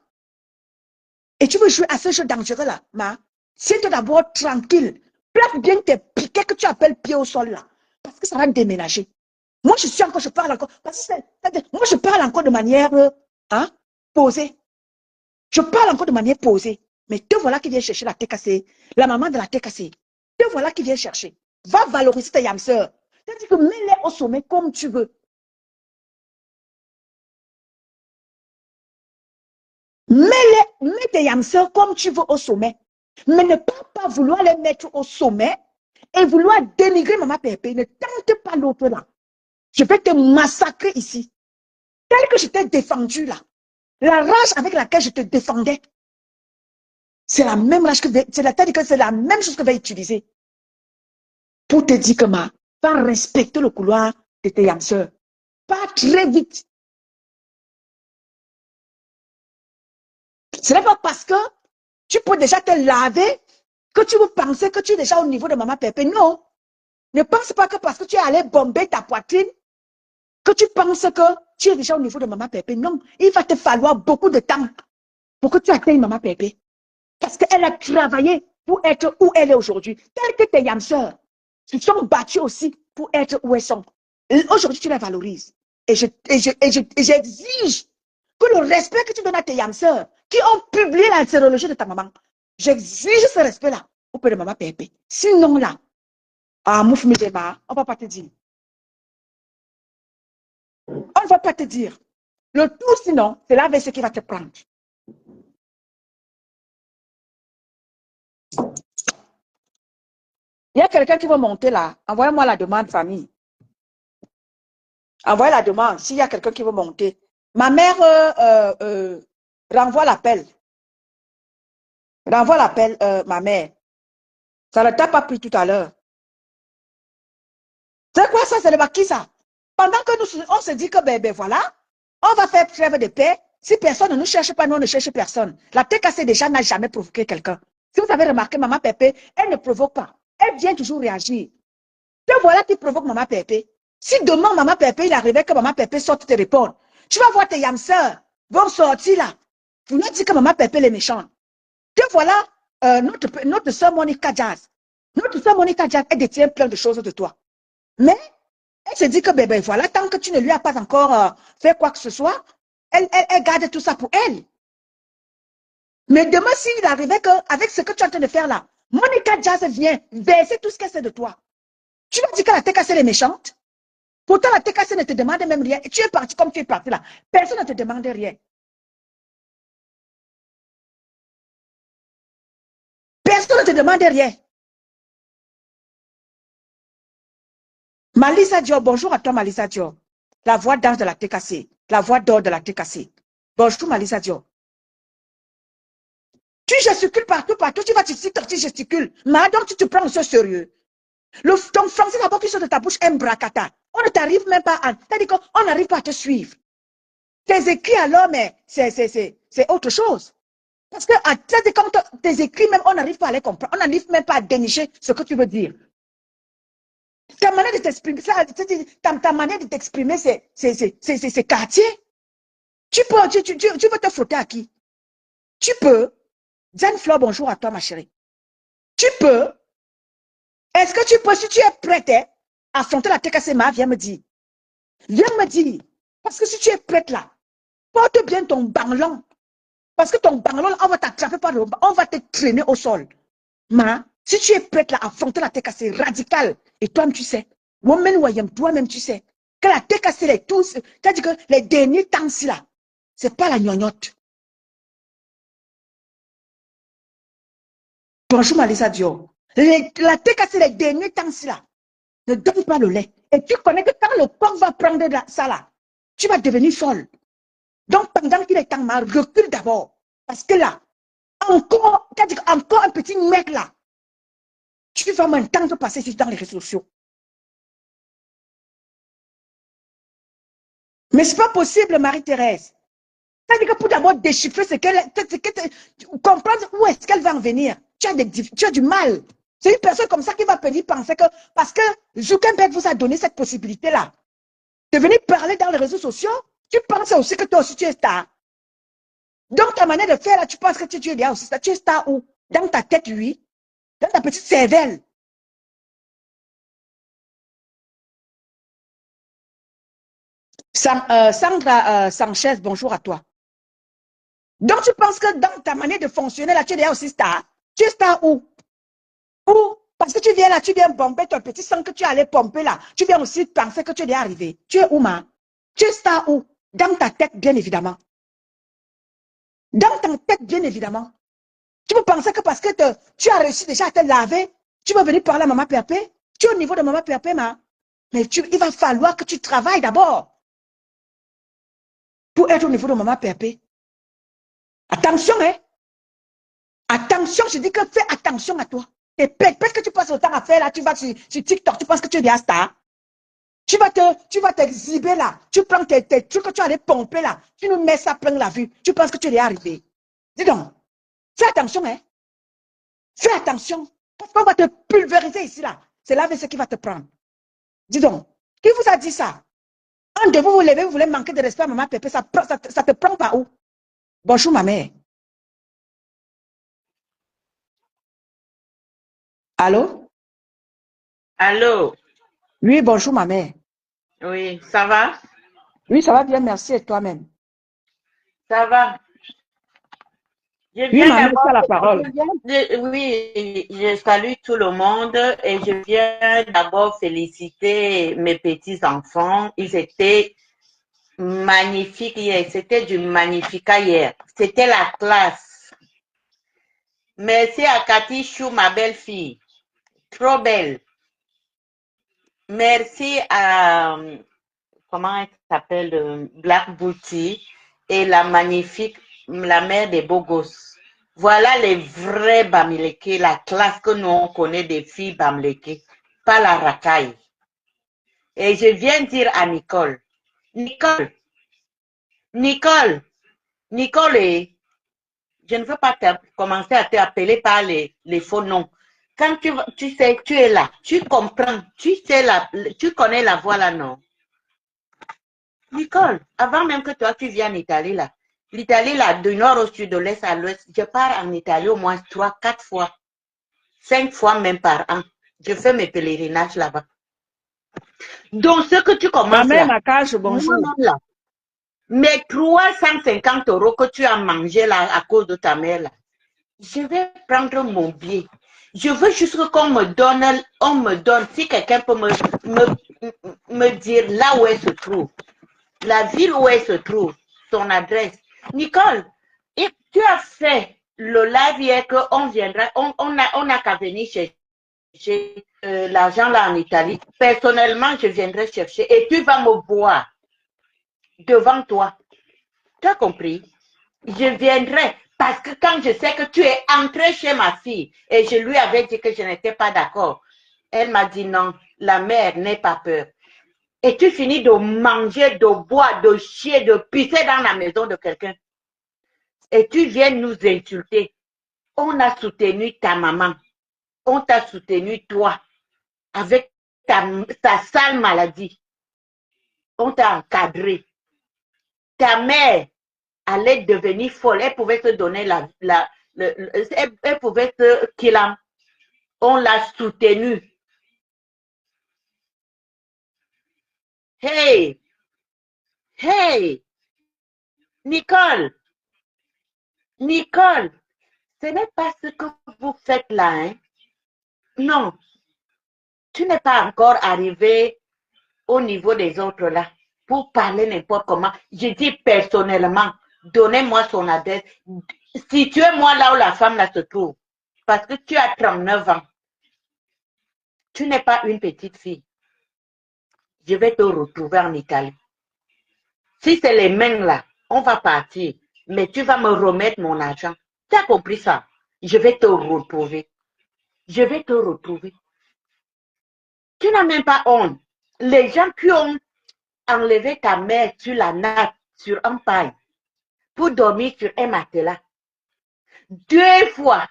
Et tu veux jouer à ce jeu dangereux là, ma. Tiens-toi d'abord tranquille. Place bien tes piquets que tu appelles pieds au sol là. Parce que ça va déménager. Moi, je parle encore. Parce que moi, je parle encore de manière posée. Je parle encore de manière posée. Mais te voilà qui vient chercher la TKC. La maman de la TKC. Te voilà qui vient chercher. Va valoriser tes yamseurs. C'est-à-dire que mets-les au sommet comme tu veux. Mets tes yamseurs comme tu veux au sommet. Mais ne pas vouloir les mettre au sommet et vouloir dénigrer maman Pépé. Ne tente pas l'autre là. Je vais te massacrer ici. Tel que je t'ai défendu là. La rage avec laquelle je te défendais. C'est la même rage c'est la même chose que je vais utiliser. Pour te dire que va respecter le couloir de tes yamseurs. Pas très vite. Ce n'est pas parce que tu peux déjà te laver que tu veux penser que tu es déjà au niveau de maman Pépé. Non. Ne pense pas que parce que tu es allé bomber ta poitrine que tu penses que tu es déjà au niveau de maman Pépé. Non. Il va te falloir beaucoup de temps pour que tu atteignes maman Pépé. Parce qu'elle a travaillé pour être où elle est aujourd'hui. Telle que tes yamseurs se sont battus aussi pour être où elles sont. Aujourd'hui, tu les valorises. Et j'exige que le respect que tu donnes à tes yamseurs qui ont publié la sérologie de ta maman, j'exige ce respect-là auprès de maman Pépé. Sinon, là, mouf Midema, on ne va pas te dire. On ne va pas te dire. Le tout, sinon, c'est l'AVC qui va te prendre. Il y a quelqu'un qui va monter là. Envoyez-moi la demande, famille. Envoyez la demande s'il y a quelqu'un qui veut monter. Ma mère renvoie l'appel. Renvoie l'appel, ma mère. Ça ne t'a pas pris tout à l'heure. C'est quoi ça? C'est le maquis, ça? Pendant que nous, on se dit que, ben voilà, on va faire trêve de paix. Si personne ne nous cherche pas, nous, on ne cherche personne. La TKC déjà n'a jamais provoqué quelqu'un. Si vous avez remarqué, maman Pépé, elle ne provoque pas. Elle vient toujours réagir. Te voilà qui provoque maman Pépé. Si demain, maman Pépé, il arrivait que maman Pépé sorte te répondre, tu vas voir tes yamseurs vont sortir là. Vous nous dites que maman Pépé est méchante. Te voilà notre soeur Monica Jazz. Notre soeur Monica Jazz, elle détient plein de choses de toi. Mais elle se dit que, ben voilà, tant que tu ne lui as pas encore fait quoi que ce soit, elle garde tout ça pour elle. Mais demain, s'il arrivait qu'avec ce que tu es en train de faire là, Monica Jazz vient verser tout ce qu'elle sait de toi. Tu vas dire que la TKC est méchante. Pourtant, la TKC ne te demande même rien. Et tu es parti comme tu es parti là. Personne ne te demande rien. Personne ne te demande rien. Malisa Diop, bonjour à toi Malisa Diop. La voix d'ange de la TKC. La voix d'or de la TKC. Bonjour Malisa Diop. Tu gesticules partout, tu vas tu gesticules. Mais donc tu te prends au sérieux. Ton français d'abord qui sort de ta bouche est un bracata. On ne t'arrive même pas à... C'est-à-dire qu'on n'arrive pas à te suivre. Tes écrits alors, mais c'est autre chose. Parce que quand tes écrits, même, on n'arrive pas à les comprendre. On n'arrive même pas à dénicher ce que tu veux dire. Ta manière de t'exprimer, ta manière de t'exprimer, c'est quartier. Tu veux te frotter à qui? Tu peux. Jane Fleur, bonjour à toi, ma chérie. Tu peux. Est-ce que tu peux, si tu es prête à affronter la TKCMA, viens me dire. Viens me dire. Parce que si tu es prête là, porte bien ton banlon. Parce que ton banlon, on va t'attraper par le bas, on va te traîner au sol. Ma, si tu es prête là à affronter la TKC radicale, et toi-même tu sais, toi-même tu sais, que la TKC est tous, c'est-à-dire que les derniers temps là, c'est pas la gnognotte. Bonjour Malisa Dior. La TKC les derniers temps là, ne donne pas le lait. Et tu connais que quand le corps va prendre ça là, tu vas devenir folle. Donc pendant qu'il est temps, recule d'abord. Parce que là, encore un petit mec là, tu vas m'entendre passer dans les réseaux sociaux. Mais ce n'est pas possible, Marie-Thérèse. C'est-à-dire que pour d'abord déchiffrer ce qu'elle comprendre où est-ce qu'elle va en venir, tu as du mal. C'est une personne comme ça qui va venir penser que, parce que Zuckerberg vous a donné cette possibilité-là, de venir parler dans les réseaux sociaux, tu penses aussi que toi aussi tu es star. Donc ta manière de faire là, tu penses que tu es bien aussi star. Tu es star où? Dans ta tête, oui. Dans ta petite cervelle. Sandra Sanchez, bonjour à toi. Donc tu penses que dans ta manière de fonctionner là, tu es déjà aussi star. Tu es star où? Où? Parce que tu viens là, tu viens pomper ton petit sang que tu allais pomper là. Tu viens aussi penser que tu es déjà arrivé. Tu es où, ma? Tu es star où? Dans ta tête, bien évidemment. Dans ta tête, bien évidemment. Tu peux penser que parce que tu as réussi déjà à te laver, tu vas venir parler à maman Pépé. Tu es au niveau de maman Pépé, ma. Mais il va falloir que tu travailles d'abord pour être au niveau de maman Pépé. Attention, hein. Attention, je dis que fais attention à toi. Et peut-être que tu passes autant à faire là, tu vas sur TikTok, tu penses que tu es bien star. Tu vas t'exhiber là. Tu prends tes trucs que tu allais pomper là. Tu nous mets ça plein la vue. Tu penses que tu es arrivé. Dis donc, fais attention, hein. Fais attention. Parce qu'on va te pulvériser ici là. C'est l'AVC qui va te prendre. Dis donc, qui vous a dit ça? Un de vous vous levez, vous voulez manquer de respect à maman Pépé, ça te prend par où? Bonjour ma mère. Allô?
Allô?
Oui, bonjour ma mère.
Oui, ça va?
Oui, ça va bien, merci et toi-même.
Ça va. Je
Oui,
viens
ma mère, tu as
d'abord,
la parole.
oui, je salue tout le monde et je viens d'abord féliciter mes petits-enfants. Ils étaient magnifiques hier. C'était du magnificat hier. C'était la classe. Merci à Cathy Chou, ma belle-fille. Trop belle. Merci à, comment elle s'appelle, Black Booty et la magnifique, la mère des beaux gosses. Voilà les vrais Bamileke, la classe que nous on connaît des filles Bamileke, pas la racaille. Et je viens dire à Nicole, Nicole, je ne veux pas commencer à t'appeler par les faux noms. Quand tu sais, tu es là, tu comprends, tu connais la voix là, non? Nicole, avant même que toi tu viennes en Italie là, l'Italie là, du nord au sud, de l'est à l'ouest, je pars en Italie au moins 3, 4 fois, 5 fois même par an. Je fais mes pèlerinages là-bas. Donc ce que tu
Ma
commences
mère,
là,
ma cage, bonjour.
moi-même là, mes 350 € que tu as mangé là à cause de ta mère là, je vais prendre mon billet. Je veux juste qu'on me donne, si quelqu'un peut me dire là où elle se trouve. La ville où elle se trouve, son adresse. Nicole, tu as fait le live hier qu'on viendra, on a qu'à venir chercher l'argent là en Italie. Personnellement, je viendrai chercher et tu vas me boire devant toi. Tu as compris? Je viendrai parce que quand je sais que tu es entré chez ma fille et je lui avais dit que je n'étais pas d'accord, elle m'a dit non, la mère n'aie pas peur. Et tu finis de manger, de boire, de chier, de pisser dans la maison de quelqu'un. Et tu viens nous insulter. On a soutenu ta maman. On t'a soutenu toi avec ta sale maladie. On t'a encadré. Ta mère allait devenir folle. Elle pouvait se donner elle pouvait se kill. On l'a soutenue. Hey, hey, Nicole, Nicole, ce n'est pas ce que vous faites là, hein? Non, tu n'es pas encore arrivé au niveau des autres là pour parler n'importe comment. Je dis personnellement, donnez-moi son adresse. Situez-moi là où la femme là se trouve. Parce que tu as 39 ans. Tu n'es pas une petite fille. Je vais te retrouver en Italie. Si c'est les mains là, on va partir. Mais tu vas me remettre mon argent. Tu as compris ça? Je vais te retrouver. Je vais te retrouver. Tu n'as même pas honte. Les gens qui ont enlevé ta mère sur la nappe, sur un paille, pour dormir sur un matelas. 2 fois.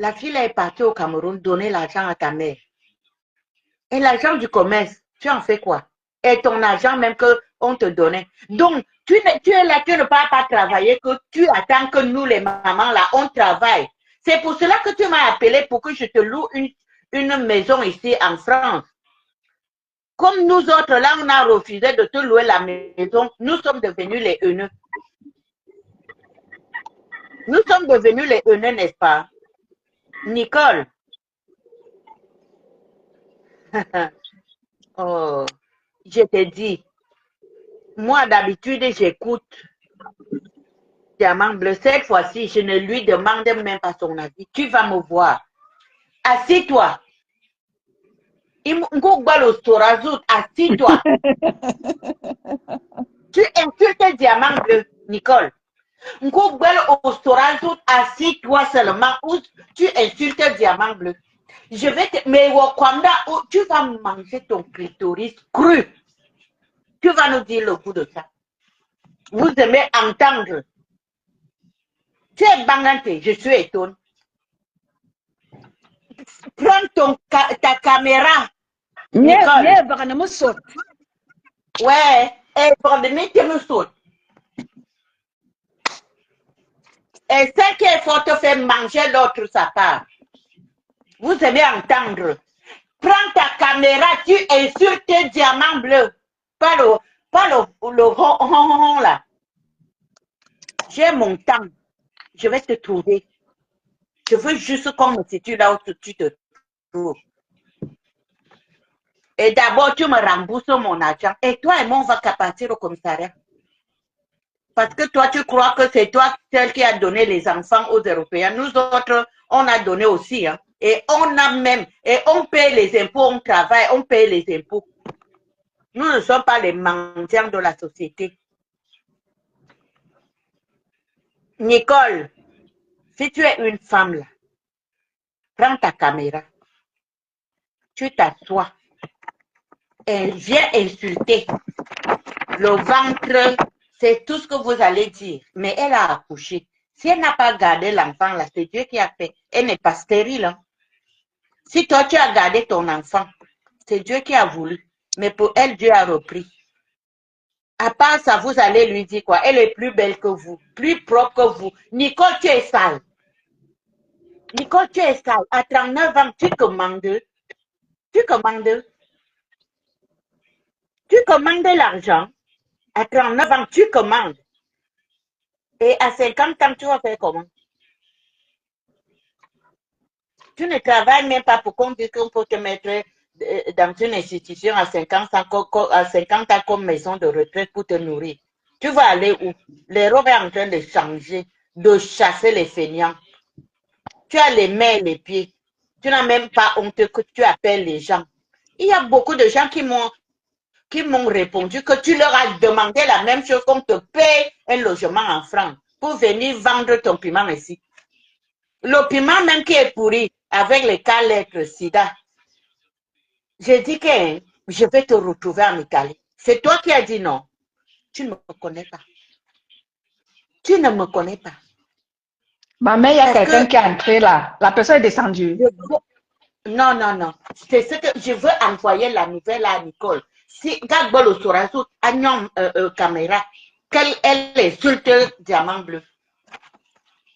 La fille là est partie au Cameroun donner l'argent à ta mère. Et l'argent du commerce, tu en fais quoi? Et ton argent même qu'on te donnait. Donc, tu es là, tu ne peux pas travailler, que tu attends que nous, les mamans, là, on travaille. C'est pour cela que tu m'as appelé pour que je te loue une maison ici en France. Comme nous autres, là, on a refusé de te louer la maison, nous sommes devenus les haineux. Nous sommes devenus les haineux, n'est-ce pas? Nicole. Oh, je te dis, moi d'habitude, j'écoute Diamant Bleu. Cette fois-ci, je ne lui demande même pas son avis. Tu vas me voir. Assis-toi. Assis-toi. Tu insultes Diamant Bleu, Nicole. Assis-toi seulement ou tu insultes Diamant Bleu. Je vais te... Mais Wakanda, tu vas manger ton clitoris cru. Tu vas nous dire le goût de ça. Vous aimez entendre. Tu es bangante, je suis étonnée. Prends ta caméra. Nicole. Ouais, et problème, tu me sautes. Et celle qui est forte fait manger l'autre sa part. Vous aimez entendre. Prends ta caméra, tu insultes Diamant Bleu. Pas le ron là. J'ai mon temps. Je vais te trouver. Je veux juste qu'on me situe là où tu te trouves. Et d'abord, tu me rembourses mon argent. Et toi et moi, on va partir au commissariat. Parce que toi, tu crois que c'est toi celle qui a donné les enfants aux Européens. Nous autres, on a donné aussi. Hein. Et on a même, et on paye les impôts, on travaille, on paye les impôts. Nous ne sommes pas les mendiants de la société. Nicole, si tu es une femme là, prends ta caméra, tu t'assois et viens insulter. Le ventre, c'est tout ce que vous allez dire. Mais elle a accouché. Si elle n'a pas gardé l'enfant là, c'est Dieu qui a fait. Elle n'est pas stérile. Hein. Si toi, tu as gardé ton enfant, c'est Dieu qui a voulu. Mais pour elle, Dieu a repris. À part ça, vous allez lui dire quoi? Elle est plus belle que vous, plus propre que vous. Nicole, tu es sale. Nicole, tu es sale. À 39 ans, tu commandes. Tu commandes. Tu commandes l'argent. À 39 ans, tu commandes. Et à 50 ans, tu vas faire comment? Tu ne travailles même pas pour qu'on dise qu'on peut te mettre dans une institution à 50 ans comme maison de retraite pour te nourrir. Tu vas aller où? L'Europe est en train de changer, de chasser les feignants. Tu as les mains et les pieds. Tu n'as même pas honte que tu appelles les gens. Il y a beaucoup de gens qui m'ont répondu que tu leur as demandé la même chose qu'on te paye un logement en France pour venir vendre ton piment ici. Le piment même qui est pourri avec les 4 lettres sida. J'ai dit que je vais te retrouver en Italie. C'est toi qui as dit non. Tu ne me connais pas. Tu ne me connais pas.
Ma mère, il y a quelqu'un qui est entré là. La personne est descendue.
Non, non, non. C'est ce que je veux envoyer la nouvelle à Nicole. Si Gagbolo Sorazo a une caméra, qu'elle insulte Diamant Bleu.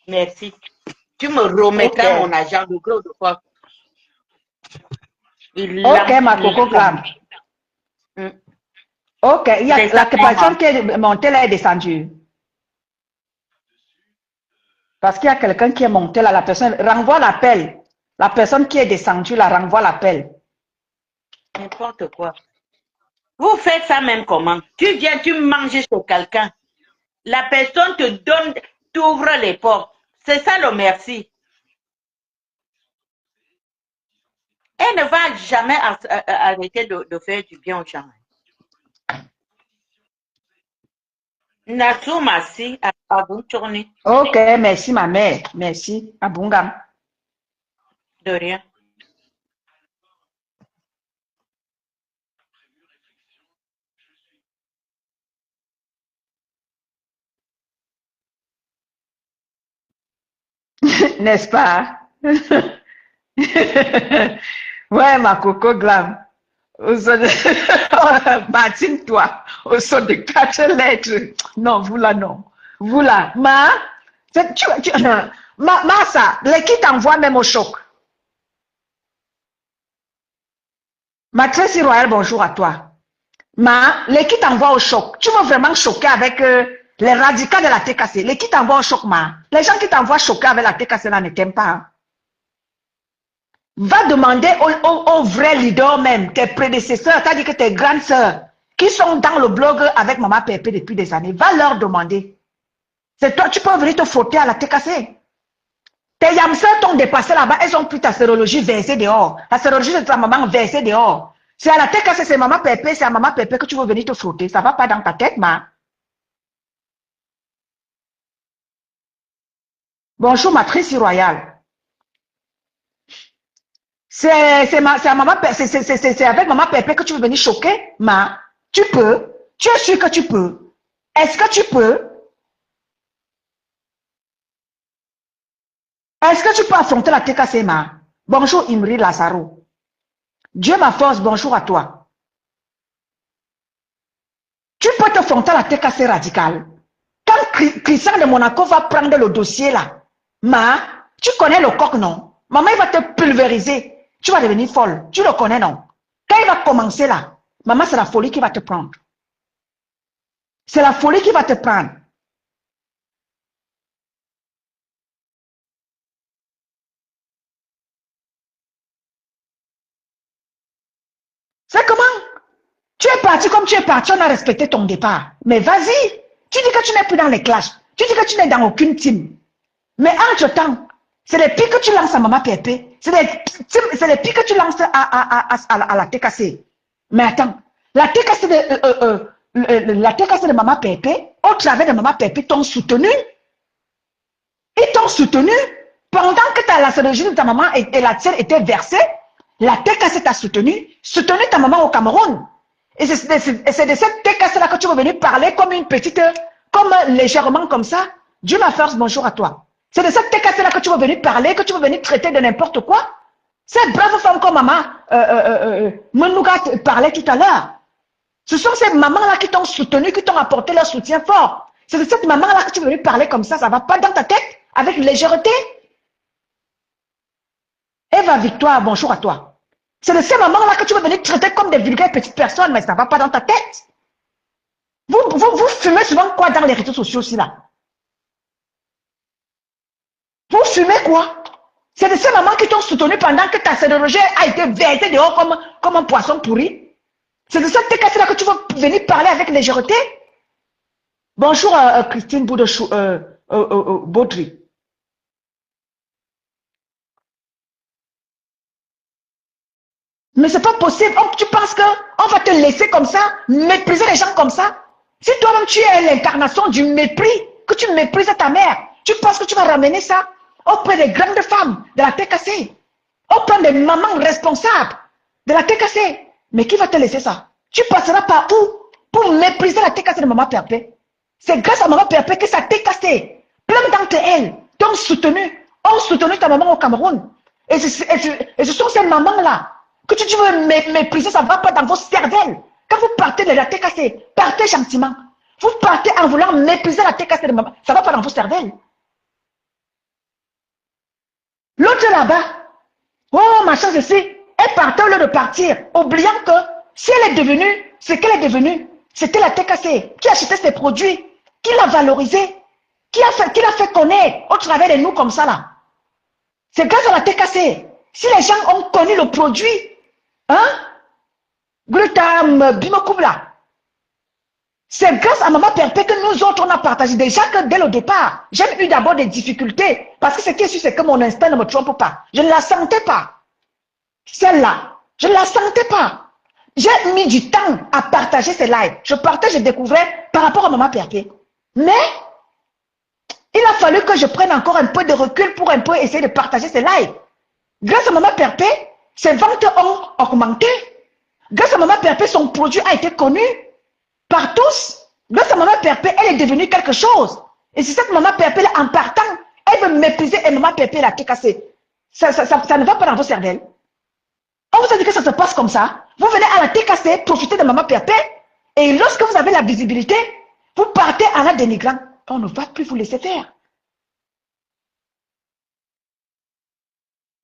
Merci. Tu me remettras mon argent de gros de fois.
Ok, ma coco grande. Ok, il y a la personne qui est montée là est descendue. Parce qu'il y a quelqu'un qui est monté là, la personne renvoie l'appel. La personne qui est descendue là renvoie l'appel.
N'importe quoi. Vous faites ça même comment? Tu viens, tu manges chez quelqu'un. La personne te donne, t'ouvre les portes. C'est ça le merci. Elle ne va jamais arrêter de faire du bien aux gens. Nassou Massi, à vous tourner.
Ok, merci ma mère. Merci. Abungam.
De rien.
N'est-ce pas?
Ouais, ma coco glam. Au son de... Bâtine-toi. Au son de 4 lettres. Non, vous là, non. Vous là. Ça, les qui t'envoient même au choc. Ma Tracy Royal, bonjour à toi. Les qui t'envoient au choc. Tu m'as vraiment choqué avec les radicaux de la TKC. Les qui t'envoient au choc, les gens qui t'envoient choqué avec la TKC là ne t'aiment pas. Hein. Va demander aux vrais leaders même, tes prédécesseurs, c'est-à-dire que tes grandes sœurs, qui sont dans le blog avec Maman Pépé depuis des années, va leur demander. C'est toi, tu peux venir te frotter à la TKC. Tes yamseurs t'ont dépassé là-bas, elles ont pris ta sérologie versée dehors. La sérologie de ta maman versée dehors. C'est à la TKC, c'est Maman Pépé, c'est à Maman Pépé que tu veux venir te frotter. Ça ne va pas dans ta tête, Bonjour, ma Tracy Royale. C'est avec Maman Pépé que tu veux venir choquer, Tu peux. Tu es sûr que tu peux. Est-ce que tu peux? Est-ce que tu peux affronter la TKC, Bonjour, Imri Lazaro. Dieu ma force, bonjour à toi. Tu peux te affronter à la TKC radicale. Quand Christian de Monaco va prendre le dossier là, tu connais le coq, non? Maman, il va te pulvériser. Tu vas devenir folle. Tu le connais, non? Quand il va commencer là, maman, c'est la folie qui va te prendre. C'est la folie qui va te prendre. C'est comment? Tu es parti comme tu es parti, on a respecté ton départ. Mais vas-y, tu dis que tu n'es plus dans les clashs. Tu dis que tu n'es dans aucune team. Mais entre-temps, c'est les pics que tu lances à Maman Pépé. C'est les pics que tu lances à la TKC. Mais attends, la TKC de Maman Pépé, au travers de Maman Pépé, t'ont soutenu. Ils t'ont soutenu. Pendant que la sérologie de ta maman et la tienne étaient versées, la TKC t'a soutenu ta maman au Cameroun. Et c'est de cette TKC-là que tu veux venir parler comme une petite, comme légèrement comme ça. Dieu ma force, bonjour à toi. C'est de cette TKC-là que tu veux venir parler, que tu veux venir traiter de n'importe quoi. Cette brave femme comme maman, Monougat parlait tout à l'heure. Ce sont ces mamans-là qui t'ont soutenu, qui t'ont apporté leur soutien fort. C'est de cette maman-là que tu veux venir parler comme ça va pas dans ta tête, avec légèreté. Eva Victoire, bonjour à toi. C'est de ces mamans-là que tu veux venir traiter comme des vulgaires petites personnes, mais ça ne va pas dans ta tête. Vous fumez souvent quoi dans les réseaux sociaux aussi là? Vous fumez quoi? C'est de ces mamans qui t'ont soutenu pendant que ta sérologie a été versée dehors comme un poisson pourri. C'est de cette TKC-là que tu veux venir parler avec légèreté? Bonjour Christine Baudry. Mais c'est pas possible. Tu penses qu'on va te laisser comme ça, mépriser les gens comme ça? Si toi-même tu es l'incarnation du mépris, que tu méprises ta mère, tu penses que tu vas ramener ça auprès des grandes femmes de la TKC, auprès des mamans responsables de la TKC? Mais qui va te laisser ça? Tu passeras par où pour mépriser la TKC de Maman Pépé? C'est grâce à Maman Pépé que ça TKC, plein d'entre elles t'ont soutenu ta maman au Cameroun. Et ce sont ces mamans-là que tu veux mépriser, ça ne va pas dans vos cervelles. Quand vous partez de la TKC, partez gentiment. Vous partez en voulant mépriser la TKC de maman, ça ne va pas dans vos cervelles. L'autre là-bas, oh machin ceci, elle partait au lieu de partir, oubliant que si elle est devenue ce qu'elle est devenue, c'était la TKC qui achetait ses produits, qui l'a valorisé, qui l'a fait connaître au travers de nous comme ça là. C'est grâce à la TKC. Si les gens ont connu le produit, Glutam Bimokubla, c'est grâce à Maman Pépé que nous autres on a partagé. Déjà que dès le départ, j'ai eu d'abord des difficultés parce que ce qui est sûr, c'est que mon instinct ne me trompe pas. Je ne la sentais pas. Celle-là, je ne la sentais pas. J'ai mis du temps à partager ces lives. Je partage, je découvrais par rapport à Maman Pépé. Mais il a fallu que je prenne encore un peu de recul pour un peu essayer de partager ces lives. Grâce à Maman Pépé, ses ventes ont augmenté. Grâce à Maman Pépé, son produit a été connu par tous. Grâce à Maman Pépé, elle est devenue quelque chose. Et c'est cette Maman Pépé, en partant, elle veut mépriser et Maman Pépé la TKC. Ça ne va pas dans vos cervelles. On vous a dit que ça se passe comme ça. Vous venez à la TKC, profiter de Maman Perpé. Et lorsque vous avez la visibilité, vous partez en la dénigrant. On ne va plus vous laisser faire.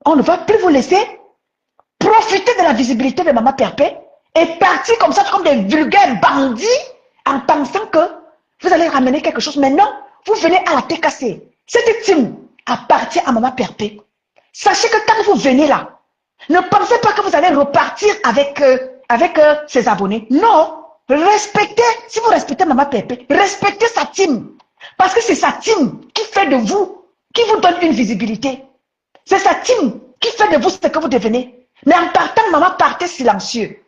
On ne va plus vous laisser profiter de la visibilité de Maman Perpé et partir comme ça, comme des vulgaires bandits, en pensant que vous allez ramener quelque chose. Mais non, vous venez à la TKC. Cette team appartient à Maman Perpé. Sachez que quand vous venez là, ne pensez pas que vous allez repartir avec ses abonnés. Non, respectez, si vous respectez Maman Perpé, respectez sa team. Parce que c'est sa team qui fait de vous, qui vous donne une visibilité. C'est sa team qui fait de vous ce que vous devenez. Mais en partant, Maman, partez silencieux.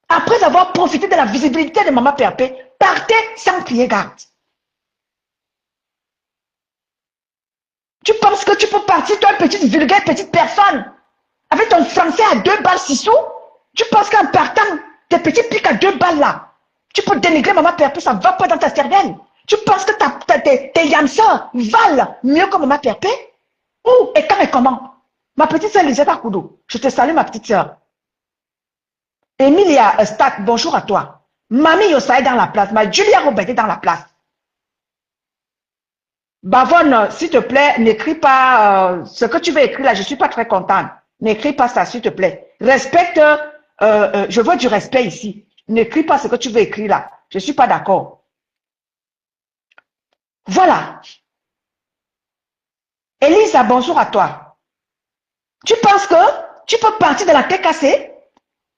Après avoir profité de la visibilité de Maman Perpé, partez sans crier garde. Tu penses que tu peux partir, toi, petite vulgaire, petite personne, avec ton français à 2 balles 6 sous? Tu penses qu'en partant, tes petits pics à 2 balles là, tu peux dénigrer Maman Perpé, ça ne va pas dans ta cervelle. Tu penses que tes yamseurs valent mieux que Maman Perpé? Où et quand et comment? Ma petite sœur Lisette Akudo, je te salue ma petite sœur. Emilia Stat, bonjour à toi. Mamie Yosa est dans la place, ma Julia Robert est dans la place. Bavonne, s'il te plaît, n'écris pas ce que tu veux écrire là, je ne suis pas très contente. N'écris pas ça, s'il te plaît. Respecte, je veux du respect ici. N'écris pas ce que tu veux écrire là, je ne suis pas d'accord. Voilà. Elisa, bonjour à toi. Tu penses que tu peux partir de la TKC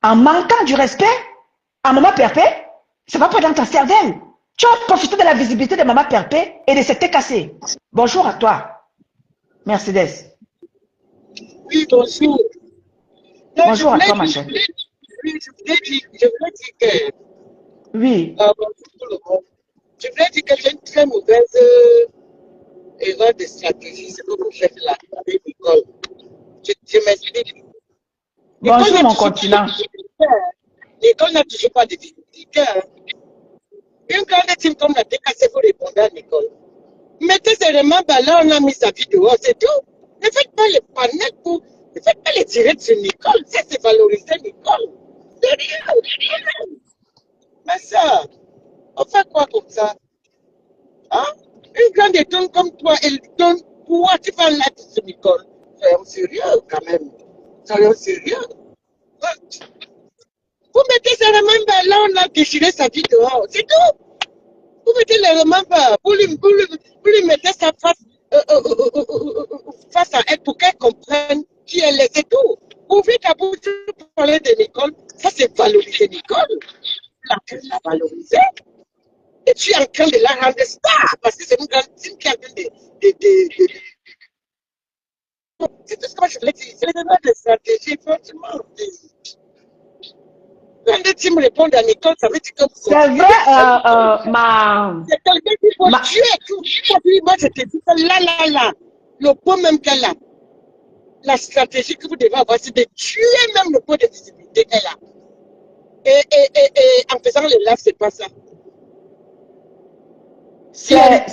en manquant du respect à Maman Perpé? Ça ne va pas dans ta cervelle. Tu as profité de la visibilité de Maman Perpé et de cette TKC. Bonjour à toi, Mercedes.
Oui, bonjour. Donc,
Bonjour à toi, ma chérie.
Je voulais dire que...
Oui.
Bonjour tout le monde. Je voulais dire que j'ai une très mauvaise erreur de stratégie. C'est ce que vous faites là, avec Nicole. Je m'explique.
Bonjour, mon continent.
Nicole n'a toujours pas de visibilité. Une grande team comme la TKC, vous répondez à Nicole. Mettez seulement là, on a mis sa vidéo, c'est tout. Ne faites pas les panneaux pour. Ne faites pas les tirer sur Nicole. C'est valoriser Nicole. C'est rien. Mais ça, on fait quoi comme ça? Hein? Une grande étonne comme toi, elle donne pourquoi tu vas là sur Nicole? Soyons sérieux quand même. Soyons sérieux. Vous mettez seulement là, on a déchiré sa vie dehors. C'est tout. Vous mettez les remembres, vous lui mettez sa face, face à elle pour qu'elle comprenne qui elle est, c'est tout. Ouvrez ta bouche pour parler de Nicole, ça c'est valoriser Nicole. La valoriser. Et tu es en train de la rendre star, parce que c'est une grande team qui a fait c'est tout ce que je voulais dire. C'est des stratégies, franchement. Quand des teams répondent à Nicole, ça veut dire que
c'est vrai,
c'est quelqu'un qui faut tuer. Moi, je te dis que là, le point même qu'elle a, la stratégie que vous devez avoir, c'est de tuer même le point de visibilité qu'elle a. Et en faisant les lives, c'est pas ça.
c'est vrai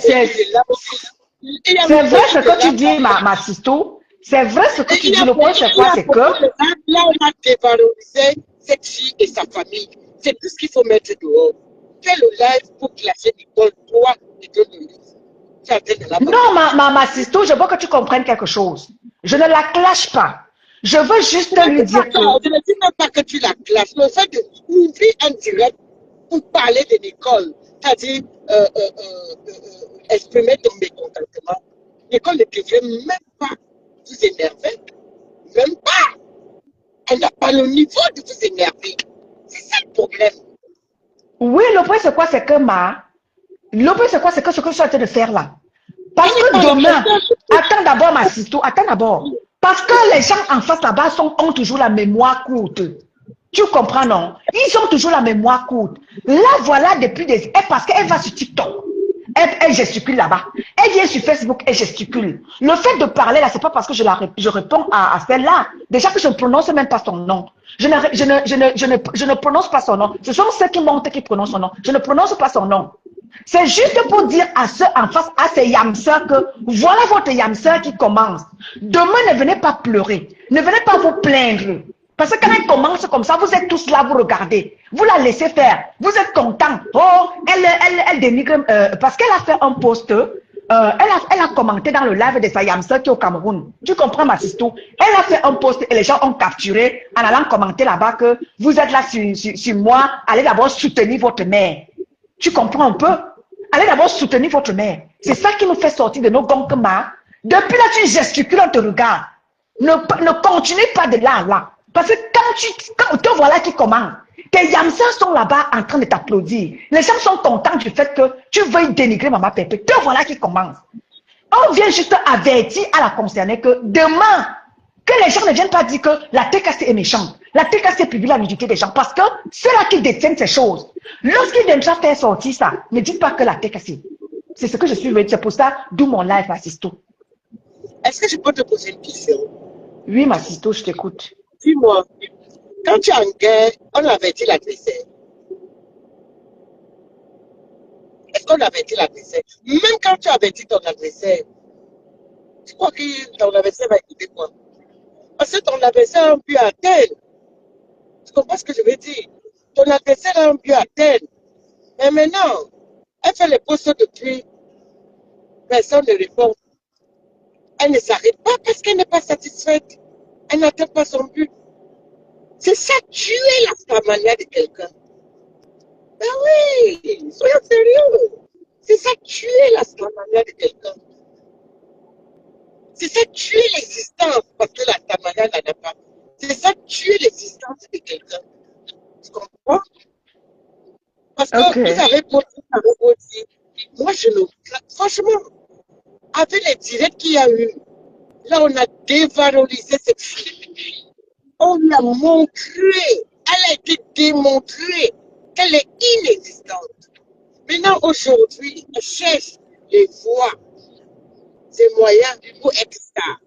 ce que tu dis, ma sisto. C'est vrai ce que tu dis. Le point, c'est quoi? C'est que
là, on a dévalorisé cette fille et sa famille. C'est tout ce qu'il faut mettre dehors. Fais le live pour classer Nicole, toi et ton ami.
non, ma sisto, je veux que tu comprennes quelque chose. Je ne la clash pas. Je veux juste lui dire que...
Je ne dis même pas que tu la classes. Le fait d'ouvrir un direct pour parler de Nicole, c'est-à-dire exprimer ton mécontentement. Nicole ne devrait même pas vous énerver. Même pas. Elle n'a pas le niveau de vous énerver. C'est ça le problème.
Oui, le point c'est quoi? C'est que le point c'est quoi? C'est que ce que je suis en train de faire là. Parce que demain, attends d'abord ma sisto, attends d'abord. Parce que les gens en face là-bas ont toujours la mémoire courte. Tu comprends, non? Ils ont toujours la mémoire courte. Là, voilà, depuis des... Parce qu'elle va sur TikTok. Elle gesticule là-bas. Elle vient sur Facebook, elle gesticule. Le fait de parler là, c'est pas parce que je réponds à celle-là. Déjà que je ne prononce même pas son nom. Je ne prononce pas son nom. Ce sont ceux qui montent qui prononcent son nom. Je ne prononce pas son nom. C'est juste pour dire à ceux en face, à ces yamseurs que voilà votre yamseur qui commence. Demain, ne venez pas pleurer. Ne venez pas vous plaindre. Parce que quand elle commence comme ça, vous êtes tous là, vous regardez. Vous la laissez faire. Vous êtes content. Oh, elle dénigre. Parce qu'elle a fait un post. Elle a commenté dans le live de sa yamseur qui est au Cameroun. Tu comprends, ma sister? Elle a fait un post et les gens ont capturé en allant commenter là-bas que vous êtes là sur moi. Allez d'abord soutenir votre mère. Tu comprends un peu? Allez d'abord soutenir votre mère. C'est ça qui nous fait sortir de nos gonquements. Depuis là, tu gesticules, on te regarde. Ne continue pas de là à là. Parce que quand te voilà qui commence, tes yamsas sont là-bas en train de t'applaudir. Les gens sont contents du fait que tu veuilles dénigrer Maman Pépé. Te voilà qui commence. On vient juste avertir à la concernée que demain, que les gens ne viennent pas dire que la TKC est méchante. La TKC publie la nudité des gens parce que c'est là qui détiennent ces choses. Lorsqu'ils viendront faire sortir ça, ne dites pas que la TKC. C'est ce que je suis venu. C'est pour ça, d'où mon live, Massisto.
Est-ce que je peux te poser une question?
Oui, Massisto, je t'écoute.
Dis-moi, quand tu es en guerre, on avertit l'adversaire. Est-ce qu'on avertit l'adversaire? Même quand tu avertis ton adversaire, tu crois que ton adversaire va écouter quoi? Parce que ton adversaire a un but à atteindre. Tu comprends ce que je veux dire? Ton adversaire a un but à atteindre. Mais maintenant, elle fait les postes depuis, personne ne répond. Elle ne s'arrête pas parce qu'elle n'est pas satisfaite. Elle n'atteint pas son but. C'est ça, tuer la stamania de quelqu'un. Ben oui, soyons sérieux. C'est ça, tuer la stamania de quelqu'un. C'est ça, tuer l'existence parce que la stamania n'en a pas. C'est ça, tuer l'existence de quelqu'un. Tu comprends? Parce que vous avez beau dire, moi je ne... Franchement, avec les directs qu'il y a eu, là on a dévalorisé cette fille. On lui a montré, elle a été démontrée qu'elle est inexistante. Maintenant, aujourd'hui, elle cherche les voies, ses moyens pour être star.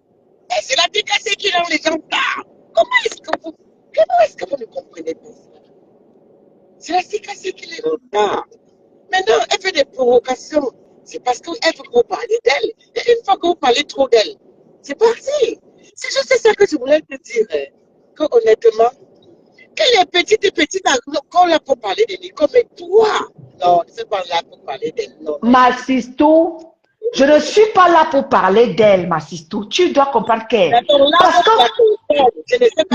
Et c'est la TKC qui rend les gens stars. Comment est-ce que vous ne comprenez pas ça? C'est la TKC qui les rend stars. Maintenant, elle fait des provocations. C'est parce qu'elle veut que vous parlez d'elle. Et une fois que vous parlez trop d'elle, c'est parti. C'est juste ça que je voulais te dire. Que honnêtement, qu'elle est petite, qu'on l'a pour parler de Nico, mais toi, non, c'est pas là pour parler d'elle.
Ma sisto, je ne suis pas là pour parler d'elle, ma sisto. Tu dois comprendre qu'elle. Parce que,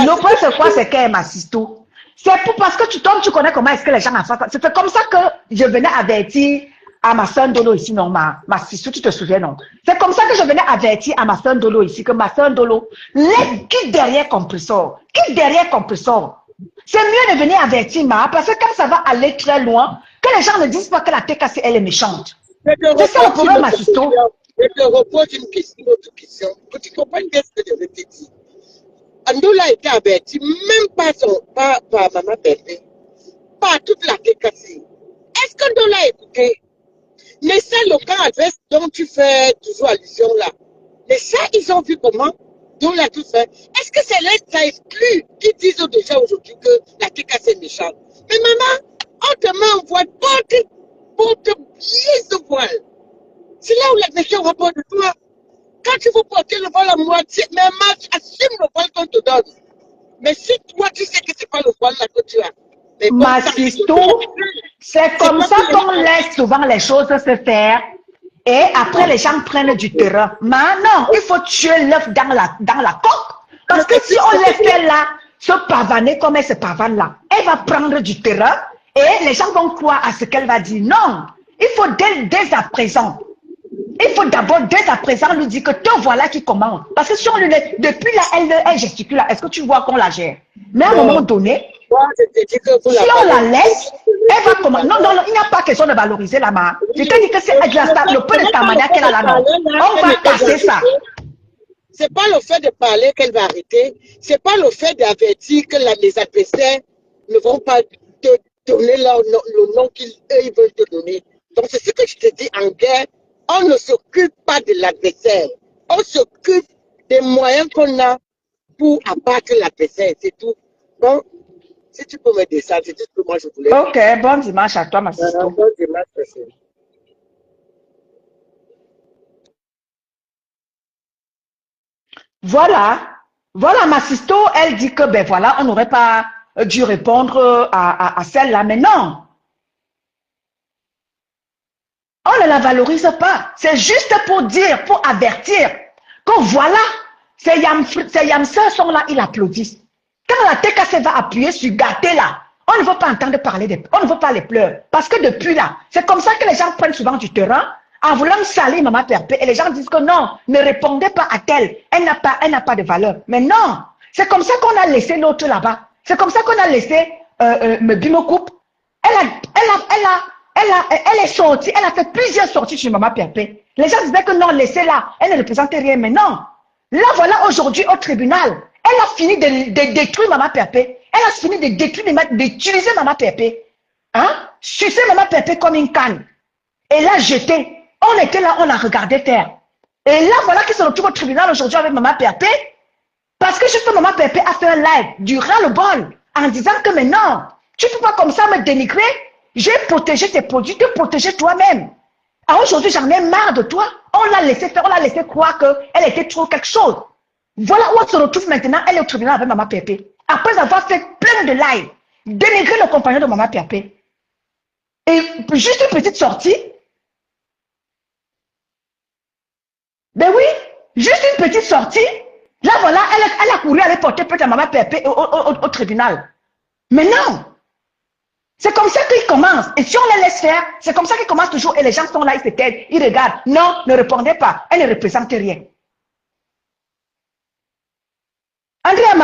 le point c'est quoi, c'est qu'elle, ma sisto. C'est parce que tu connais comment est-ce que les gens en face. C'est comme ça que je venais avertir à ma soeur Ndolo ici, non, ma sister, tu te souviens, non? C'est comme ça que je venais avertir à ma soeur Ndolo ici, que ma soeur Ndolo, quitte derrière compresseur. Quitte derrière compresseur. C'est mieux de venir avertir, parce que quand ça va aller très loin, que les gens ne disent pas que la TKC, elle est méchante. C'est ça le problème, ma sister.
Je te repose une autre question, que tu comprennes bien ce que je veux te dire. Ndola a été averti, même pas par Maman Pépé, pas toute la TKC. Est-ce que Ndola a écouté? Mais ça, le camp adverse dont tu fais toujours allusion là, mais ça, ils ont vu comment Ndola a tout fait. Est-ce que c'est là que ça exclut qu'ils disent déjà aujourd'hui que la TKC est méchante? Mais maman, on te met en voile pour te plier ce voile. C'est là où la question rapporte de toi. Quand tu veux porter le voile à moitié, mais maman, assume le voile qu'on te donne. Mais si toi, tu sais que c'est pas le voile là que tu as.
Ma sisto, c'est comme ça qu'on laisse souvent les choses se faire et après les gens prennent du terrain. Mais non, il faut tuer l'œuf dans la coque. Parce que si on laisse elle là se pavaner comme elle se pavane là, elle va prendre du terrain et les gens vont croire à ce qu'elle va dire. Non, il faut dès à présent. Il faut d'abord, dès à présent, lui dire que te voilà qui commande. Parce que si on lui laisse, depuis là, elle gesticule là, est-ce que tu vois qu'on la gère? Mais à un moment donné, si on la laisse, elle va commander. Non, il n'y a pas question de valoriser la main. Je te dis que c'est le peu de tamania qu'elle a là, non. On va casser ça.
C'est pas le fait de parler qu'elle va arrêter. C'est pas le fait d'avertir que les adversaires ne vont pas te donner le nom qu'ils veulent te donner. Donc c'est ce que je te dis en guerre. On ne s'occupe pas de l'adversaire. On s'occupe des moyens qu'on a pour abattre l'adversaire. C'est tout. Bon, si tu peux me descendre, c'est tout ce que moi je voulais.
Ok, bon dimanche à toi, ma sister.
Bon dimanche, merci.
Voilà. Voilà, ma sisto, elle dit que, ben voilà, on n'aurait pas dû répondre à celle-là. Mais non, on ne la valorise pas. C'est juste pour dire, pour avertir que voilà, ces yamseurs sont là, ils applaudissent. Quand la TKC va appuyer sur gâté là, on ne veut pas entendre parler, on ne veut pas les pleurs. Parce que depuis là, c'est comme ça que les gens prennent souvent du terrain en voulant salir Maman Perpé. Et les gens disent que non, ne répondez pas à telle, elle n'a pas de valeur. Mais non, c'est comme ça qu'on a laissé l'autre là-bas. C'est comme ça qu'on a laissé Bimo Coupe. Elle est sortie, elle a fait plusieurs sorties sur Maman Perpé. Les gens disaient que non, laissez-la, elle ne représente rien. Mais non, là voilà aujourd'hui au tribunal. Elle a fini de détruire Maman Perpé. Elle a fini de détruire, d'utiliser Maman Perpé. Hein? Sucer Maman Perpé comme une canne. Et là, jeté. On était là, on a regardé faire. Et là, voilà qu'ils se retrouvent au tribunal aujourd'hui avec Maman Perpé. Parce que juste Maman Perpé a fait un live durant le bol en disant que mais non, tu ne peux pas comme ça me dénigrer. J'ai protégé tes produits, te protéger toi-même. Alors aujourd'hui, j'en ai marre de toi. On l'a laissé faire, on l'a laissé croire qu'elle était trop quelque chose. Voilà où on se retrouve maintenant, elle est au tribunal avec Maman Perpé. Après avoir fait plein de lives, dénigrer le compagnon de Maman Perpé. Et juste une petite sortie. Ben oui, juste une petite sortie. Là voilà, elle a couru aller porter plainte à Maman Perpé au tribunal. Mais non. C'est comme ça qu'ils commencent. Et si on les laisse faire, c'est comme ça qu'ils commencent toujours. Et les gens sont là, ils se taisent, ils regardent. Non, ne répondez pas. Elle ne représente rien. Andrea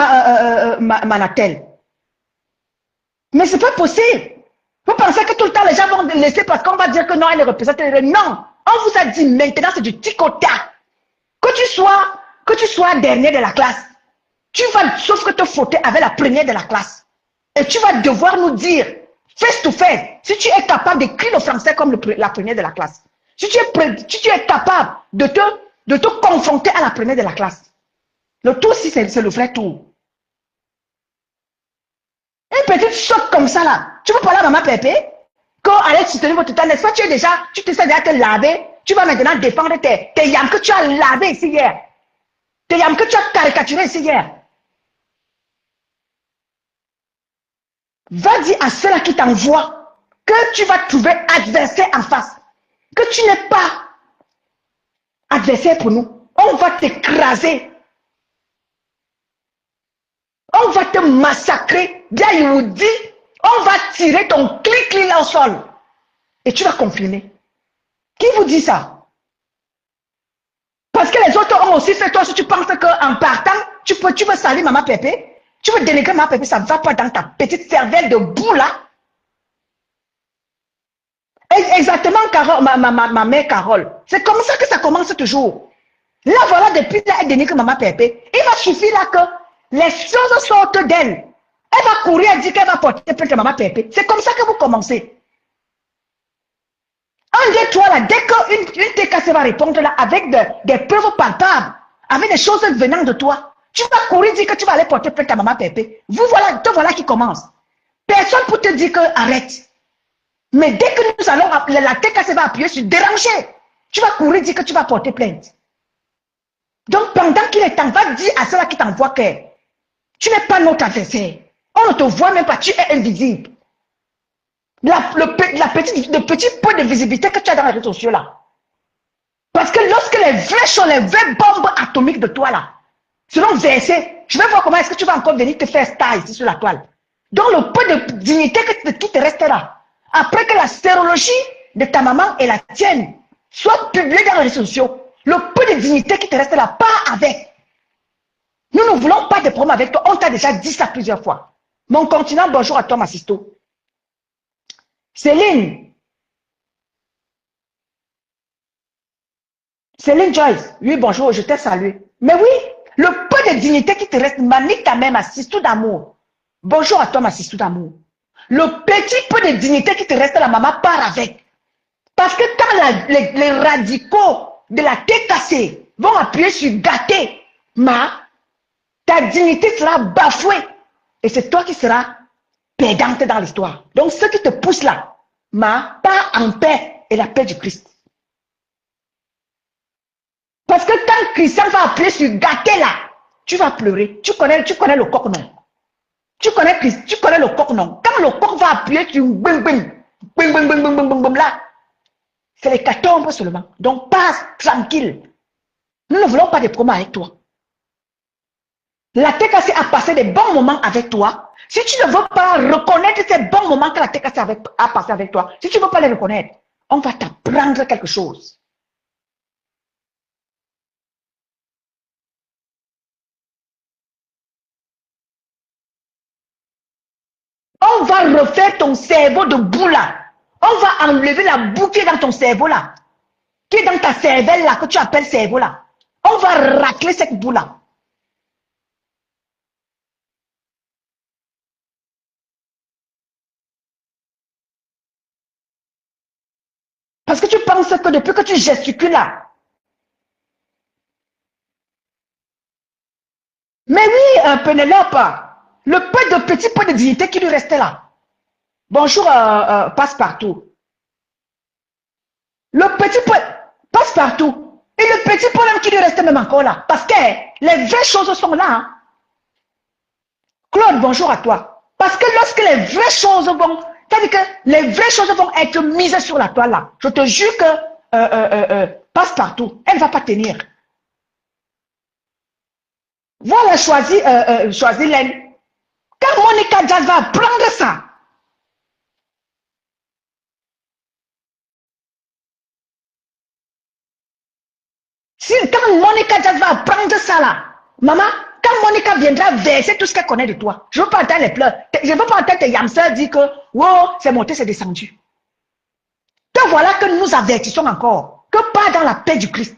Manatel. Mais c'est pas possible. Vous pensez que tout le temps les gens vont laisser parce qu'on va dire que non, elle ne représente rien. Non. On vous a dit maintenant, c'est du ticota. Que tu sois dernier de la classe. Tu vas sauf que te frotter avec la première de la classe. Et tu vas devoir nous dire, face to face, si tu es capable d'écrire le français comme la première de la classe. Si tu es capable de te confronter à la première de la classe. Le tour, si c'est le vrai tour. Une petite choc comme ça là. Tu veux parler à Maman Perpé? Quand elle est soutenue votre temps, n'est-ce pas? Tu te sais déjà te laver. Tu vas maintenant défendre tes yams que tu as lavé ici hier. Tes yams que tu as caricaturé ici hier. Va dire à ceux-là qui t'envoient que tu vas trouver adversaire en face. Que tu n'es pas adversaire pour nous. On va t'écraser. On va te massacrer. Bien, il vous dit, on va tirer ton clic là au sol. Et tu vas confirmer. Qui vous dit ça? Parce que les autres ont aussi fait toi, si tu penses qu'en partant, tu veux salir Maman Perpé, tu veux dénigrer Maman Perpé, ça ne va pas dans ta petite cervelle de boue là. Exactement, Carole, ma mère Carole. C'est comme ça que ça commence toujours. Là, voilà, depuis là, elle dénigre Maman Perpé. Il va suffire là que les choses sortent d'elle. Elle va courir et dire qu'elle va porter plainte à Maman Perpé. C'est comme ça que vous commencez. Un des trois là, dès qu'une TKC va répondre là avec des preuves palpables, avec des choses venant de toi, tu vas courir dire que tu vas aller porter plainte à Maman Perpé. Te voilà qui commence. Personne pour te dire que arrête. Mais dès que nous allons, la TKC va appuyer sur déranger, tu vas courir dire que tu vas porter plainte. Donc pendant qu'il est temps, va dire à ceux-là qui t'envoient que tu n'es pas notre adversaire. On ne te voit même pas, tu es invisible. Le petit point de visibilité que tu as dans les réseaux sociaux là. Parce que lorsque les vraies bombes atomiques de toi là seront versées, je vais voir comment est-ce que tu vas encore venir te faire star ici sur la toile. Donc le peu de dignité qui te reste là, après que la sérologie de ta maman et la tienne soit publiée dans les réseaux sociaux, le peu de dignité qui te reste là, pas avec. Nous ne voulons pas de problème avec toi, on t'a déjà dit ça plusieurs fois. Mon continent, bonjour à toi ma sisto. Céline Joyce, oui bonjour, je t'ai salué. Mais oui, le peu de dignité qui te reste, manie ta mère, ma sistou d'amour. Bonjour à toi ma sistou d'amour. Le petit peu de dignité qui te reste, la maman part avec. Parce que quand les radicaux de la TKC vont appuyer sur gâté, ta dignité sera bafouée. Et c'est toi qui seras perdante dans l'histoire. Donc ceux qui te poussent là, pas en paix et la paix du Christ. Parce que quand Christian va appuyer sur gâté là, tu vas pleurer. Tu connais le coq, non? Tu connais le coq, non? Quand le coq va appuyer sur bing, bing, bing, bing, bing, bing, bing, bing, bing, là, c'est les 14 seulement. Donc, passe tranquille. Nous ne voulons pas de problèmes avec toi. La TKC a passé des bons moments avec toi. Si tu ne veux pas reconnaître ces bons moments que la TKC a passé avec toi, si tu ne veux pas les reconnaître, on va t'apprendre quelque chose. On va refaire ton cerveau de boue là. On va enlever la boue qui est dans ton cerveau là. Qui est dans ta cervelle là, que tu appelles cerveau là. On va racler cette boue là. Parce que tu penses que depuis que tu gesticules là. Mais oui, Pénélope, le petit peu de dignité qui lui restait là. Bonjour, Passe-Partout. Le petit peu, Passe-Partout. Et le petit problème qui lui restait même encore là. Parce que les vraies choses sont là. Hein. Claude, bonjour à toi. Parce que lorsque les vraies choses vont, c'est-à-dire que les vraies choses vont être mises sur la toile là, je te jure que Passe-Partout, elle ne va pas tenir. Voilà, choisis Laine. Quand Monica Jazz va prendre ça, quand Monica Jazz va prendre ça là, maman, quand Monica viendra verser tout ce qu'elle connaît de toi, je ne veux pas entendre les pleurs. Je ne veux pas entendre tes yamseurs dire que wow, c'est monté, c'est descendu. Te voilà que nous avertissons encore que pas dans la paix du Christ.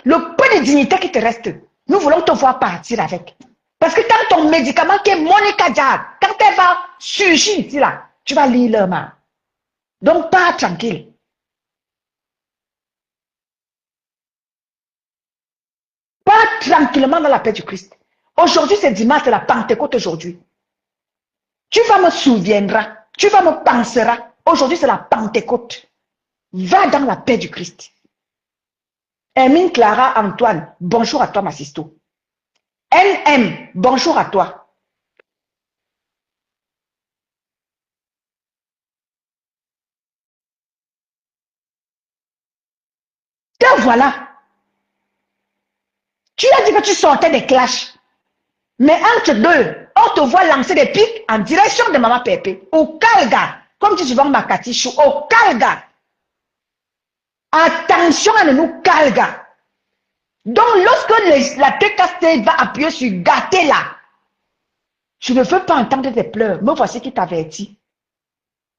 Le peu de dignité qui te reste, nous voulons te voir partir avec. Parce que quand ton médicament qui est Monica Jazz, quand elle va surgir ici là, tu vas lire leur main. Donc, pas tranquille. Pas tranquillement dans la paix du Christ. Aujourd'hui, c'est dimanche, c'est la Pentecôte aujourd'hui. Tu vas me souviendras, tu vas me penseras. Aujourd'hui, c'est la Pentecôte. Va dans la paix du Christ. Hermine Clara Antoine, bonjour à toi, ma sisto. NM, bonjour à toi. Te voilà. Tu as dit que tu sortais des clashs. Mais entre deux, on te voit lancer des pics en direction de Maman Pépé. Au Calga, comme tu souvent Makatichou, au Calga. Attention à nous Calga. Donc, lorsque la TKC va appuyer sur gâter là, je ne veux pas entendre tes pleurs. Me voici qui t'avertit.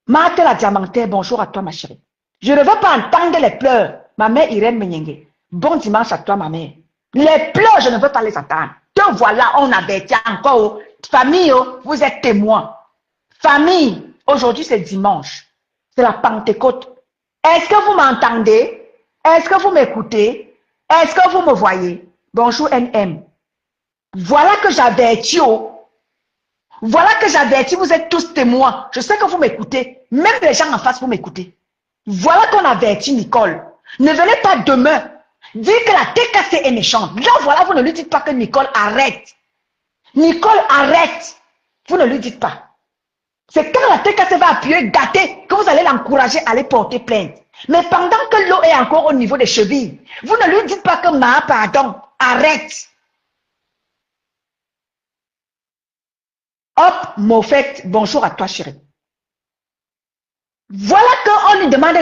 Marthe la diamantaire, bonjour à toi, ma chérie. Je ne veux pas entendre les pleurs. Ma mère Irène Menyenge. Bon dimanche à toi, ma mère. Les pleurs, je ne veux pas les entendre. Te voilà, on avertit encore. Famille, vous êtes témoins. Famille, aujourd'hui c'est dimanche. C'est la Pentecôte. Est-ce que vous m'entendez? Est-ce que vous m'écoutez? Est-ce que vous me voyez? Bonjour NM. Voilà que j'avertis. Voilà que j'avertis, vous êtes tous témoins. Je sais que vous m'écoutez. Même les gens en face, vous m'écoutez. Voilà qu'on avertit Nicole. Ne venez pas demain dire que la TKC est méchante. Là, voilà, vous ne lui dites pas que Nicole arrête. Nicole arrête. Vous ne lui dites pas. C'est quand la TKC va appuyer, gâter, que vous allez l'encourager à aller porter plainte. Mais pendant que l'eau est encore au niveau des chevilles, vous ne lui dites pas que pardon, arrête. Hop, Moffett, bonjour à toi, chérie. Voilà qu'on lui demande,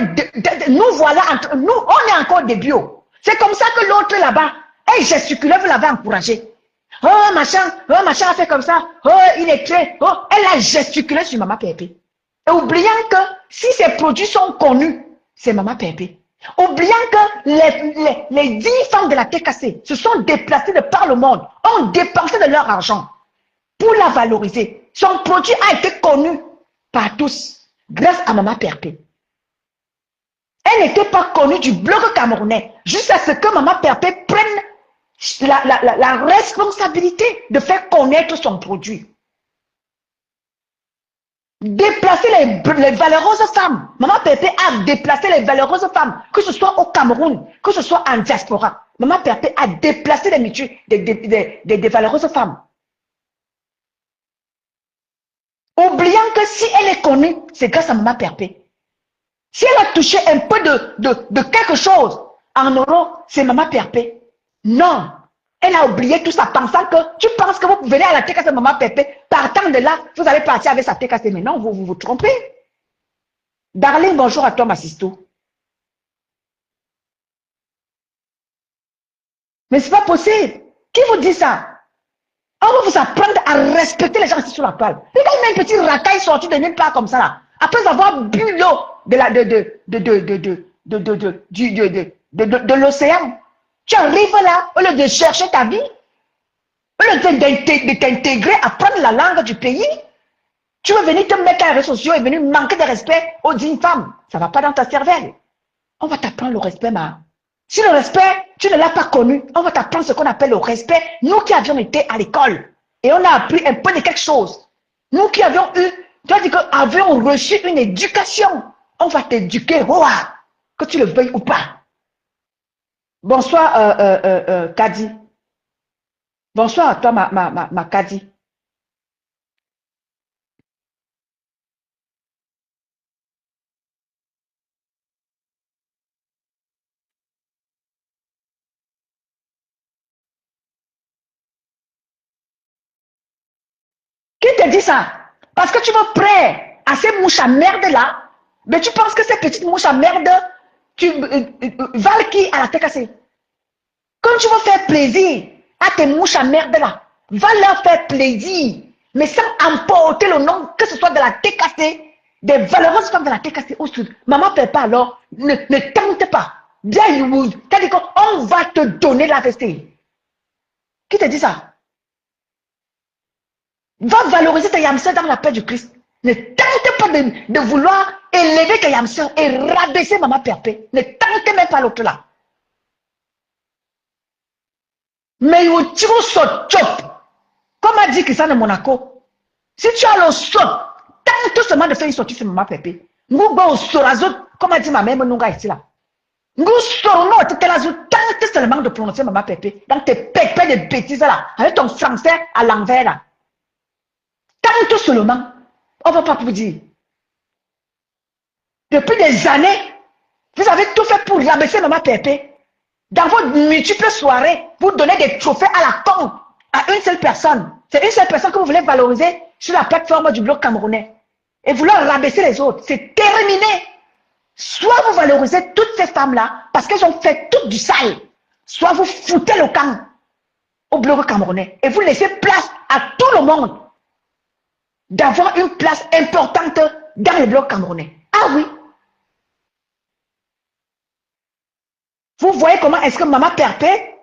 nous voilà, nous, on est encore des bio. C'est comme ça que l'autre là-bas, elle gesticulait, vous l'avez encouragé. Oh, machin a fait comme ça. Oh, il est très, oh, elle a gesticulé sur Maman Pépé. Et oubliant que si ces produits sont connus, c'est Maman Pépé. Oubliant que les 10 femmes de la TKC se sont déplacées de par le monde, ont dépensé de leur argent pour la valoriser. Son produit a été connu par tous grâce à Maman Pépé. Elle n'était pas connue du bloc camerounais jusqu'à ce que Maman Pépé prenne la responsabilité de faire connaître son produit. déplacer les valeureuses femmes. Maman Pépé a déplacé les valeureuses femmes, que ce soit au Cameroun, que ce soit en diaspora. Maman Pépé a déplacé des valeureuses femmes. Oubliant que si elle est connue, c'est grâce à Maman Pépé. Si elle a touché un peu de quelque chose en euros, c'est Maman Pépé. Non. Elle a oublié tout ça, pensant que tu penses que vous venez à la TKC Maman Pépé, partant de là, vous allez partir avec sa TKC. Mais non, vous vous trompez. Darling, bonjour à toi, ma sisto. Mais c'est pas possible. Qui vous dit ça? On va vous apprendre à respecter les gens ici sur la toile. Regarde même un petit racaille sorti de nulle part comme ça là. Après avoir bu l'eau de l'océan. Tu arrives là, au lieu de chercher ta vie, au lieu de t'intégrer, apprendre la langue du pays, tu veux venir te mettre à les réseaux sociaux et venir manquer de respect aux dignes femmes. Ça ne va pas dans ta cervelle. On va t'apprendre le respect, ma. Si le respect, tu ne l'as pas connu, on va t'apprendre ce qu'on appelle le respect. Nous qui avions été à l'école et on a appris un peu de quelque chose. Nous qui avions eu, tu as dit que avions reçu une éducation. On va t'éduquer, que tu le veuilles ou pas. Bonsoir, Kadi. Bonsoir à toi, ma Kadi. Qui te dit ça? Parce que tu veux prêt à ces mouches à merde là, mais tu penses que ces petites mouches à merde, tu valent qui à la TKC? Quand tu veux faire plaisir à tes mouches à merde là, va leur faire plaisir, mais sans emporter le nom, que ce soit de la TKC, des valeureuses femmes de la TKC au sud. Maman ne fait pas alors, ne tente pas. Bien, c'est-à-dire qu'on va te donner la vestille. Qui te dit ça? Va valoriser tes yamseurs dans la paix du Christ. Ne tente pas de vouloir élever tes yamseurs et rabaisser Maman Pépé. Ne tente même pas l'autre là. Mais tu vas sauter. Comme a dit Christian de Monaco, si tu as le saut, tente seulement de faire une sortie sur Maman Pépé. Nous allons comme a dit ma mère, nous ici là. Nous serons tente seulement de prononcer Maman Pépé dans tes pépés de bêtises là, avec ton français à l'envers là. Tente seulement, on ne va pas vous dire. Depuis des années, vous avez tout fait pour rabaisser Maman Pépé. Dans vos multiples soirées, vous donnez des trophées à la con à une seule personne. C'est une seule personne que vous voulez valoriser sur la plateforme du bloc camerounais. Et vouloir rabaisser les autres, c'est terminé. Soit vous valorisez toutes ces femmes-là parce qu'elles ont fait tout du sale. Soit vous foutez le camp au bloc camerounais et vous laissez place à tout le monde d'avoir une place importante dans le bloc camerounais. Ah oui. Vous voyez comment est-ce que Maman Pépé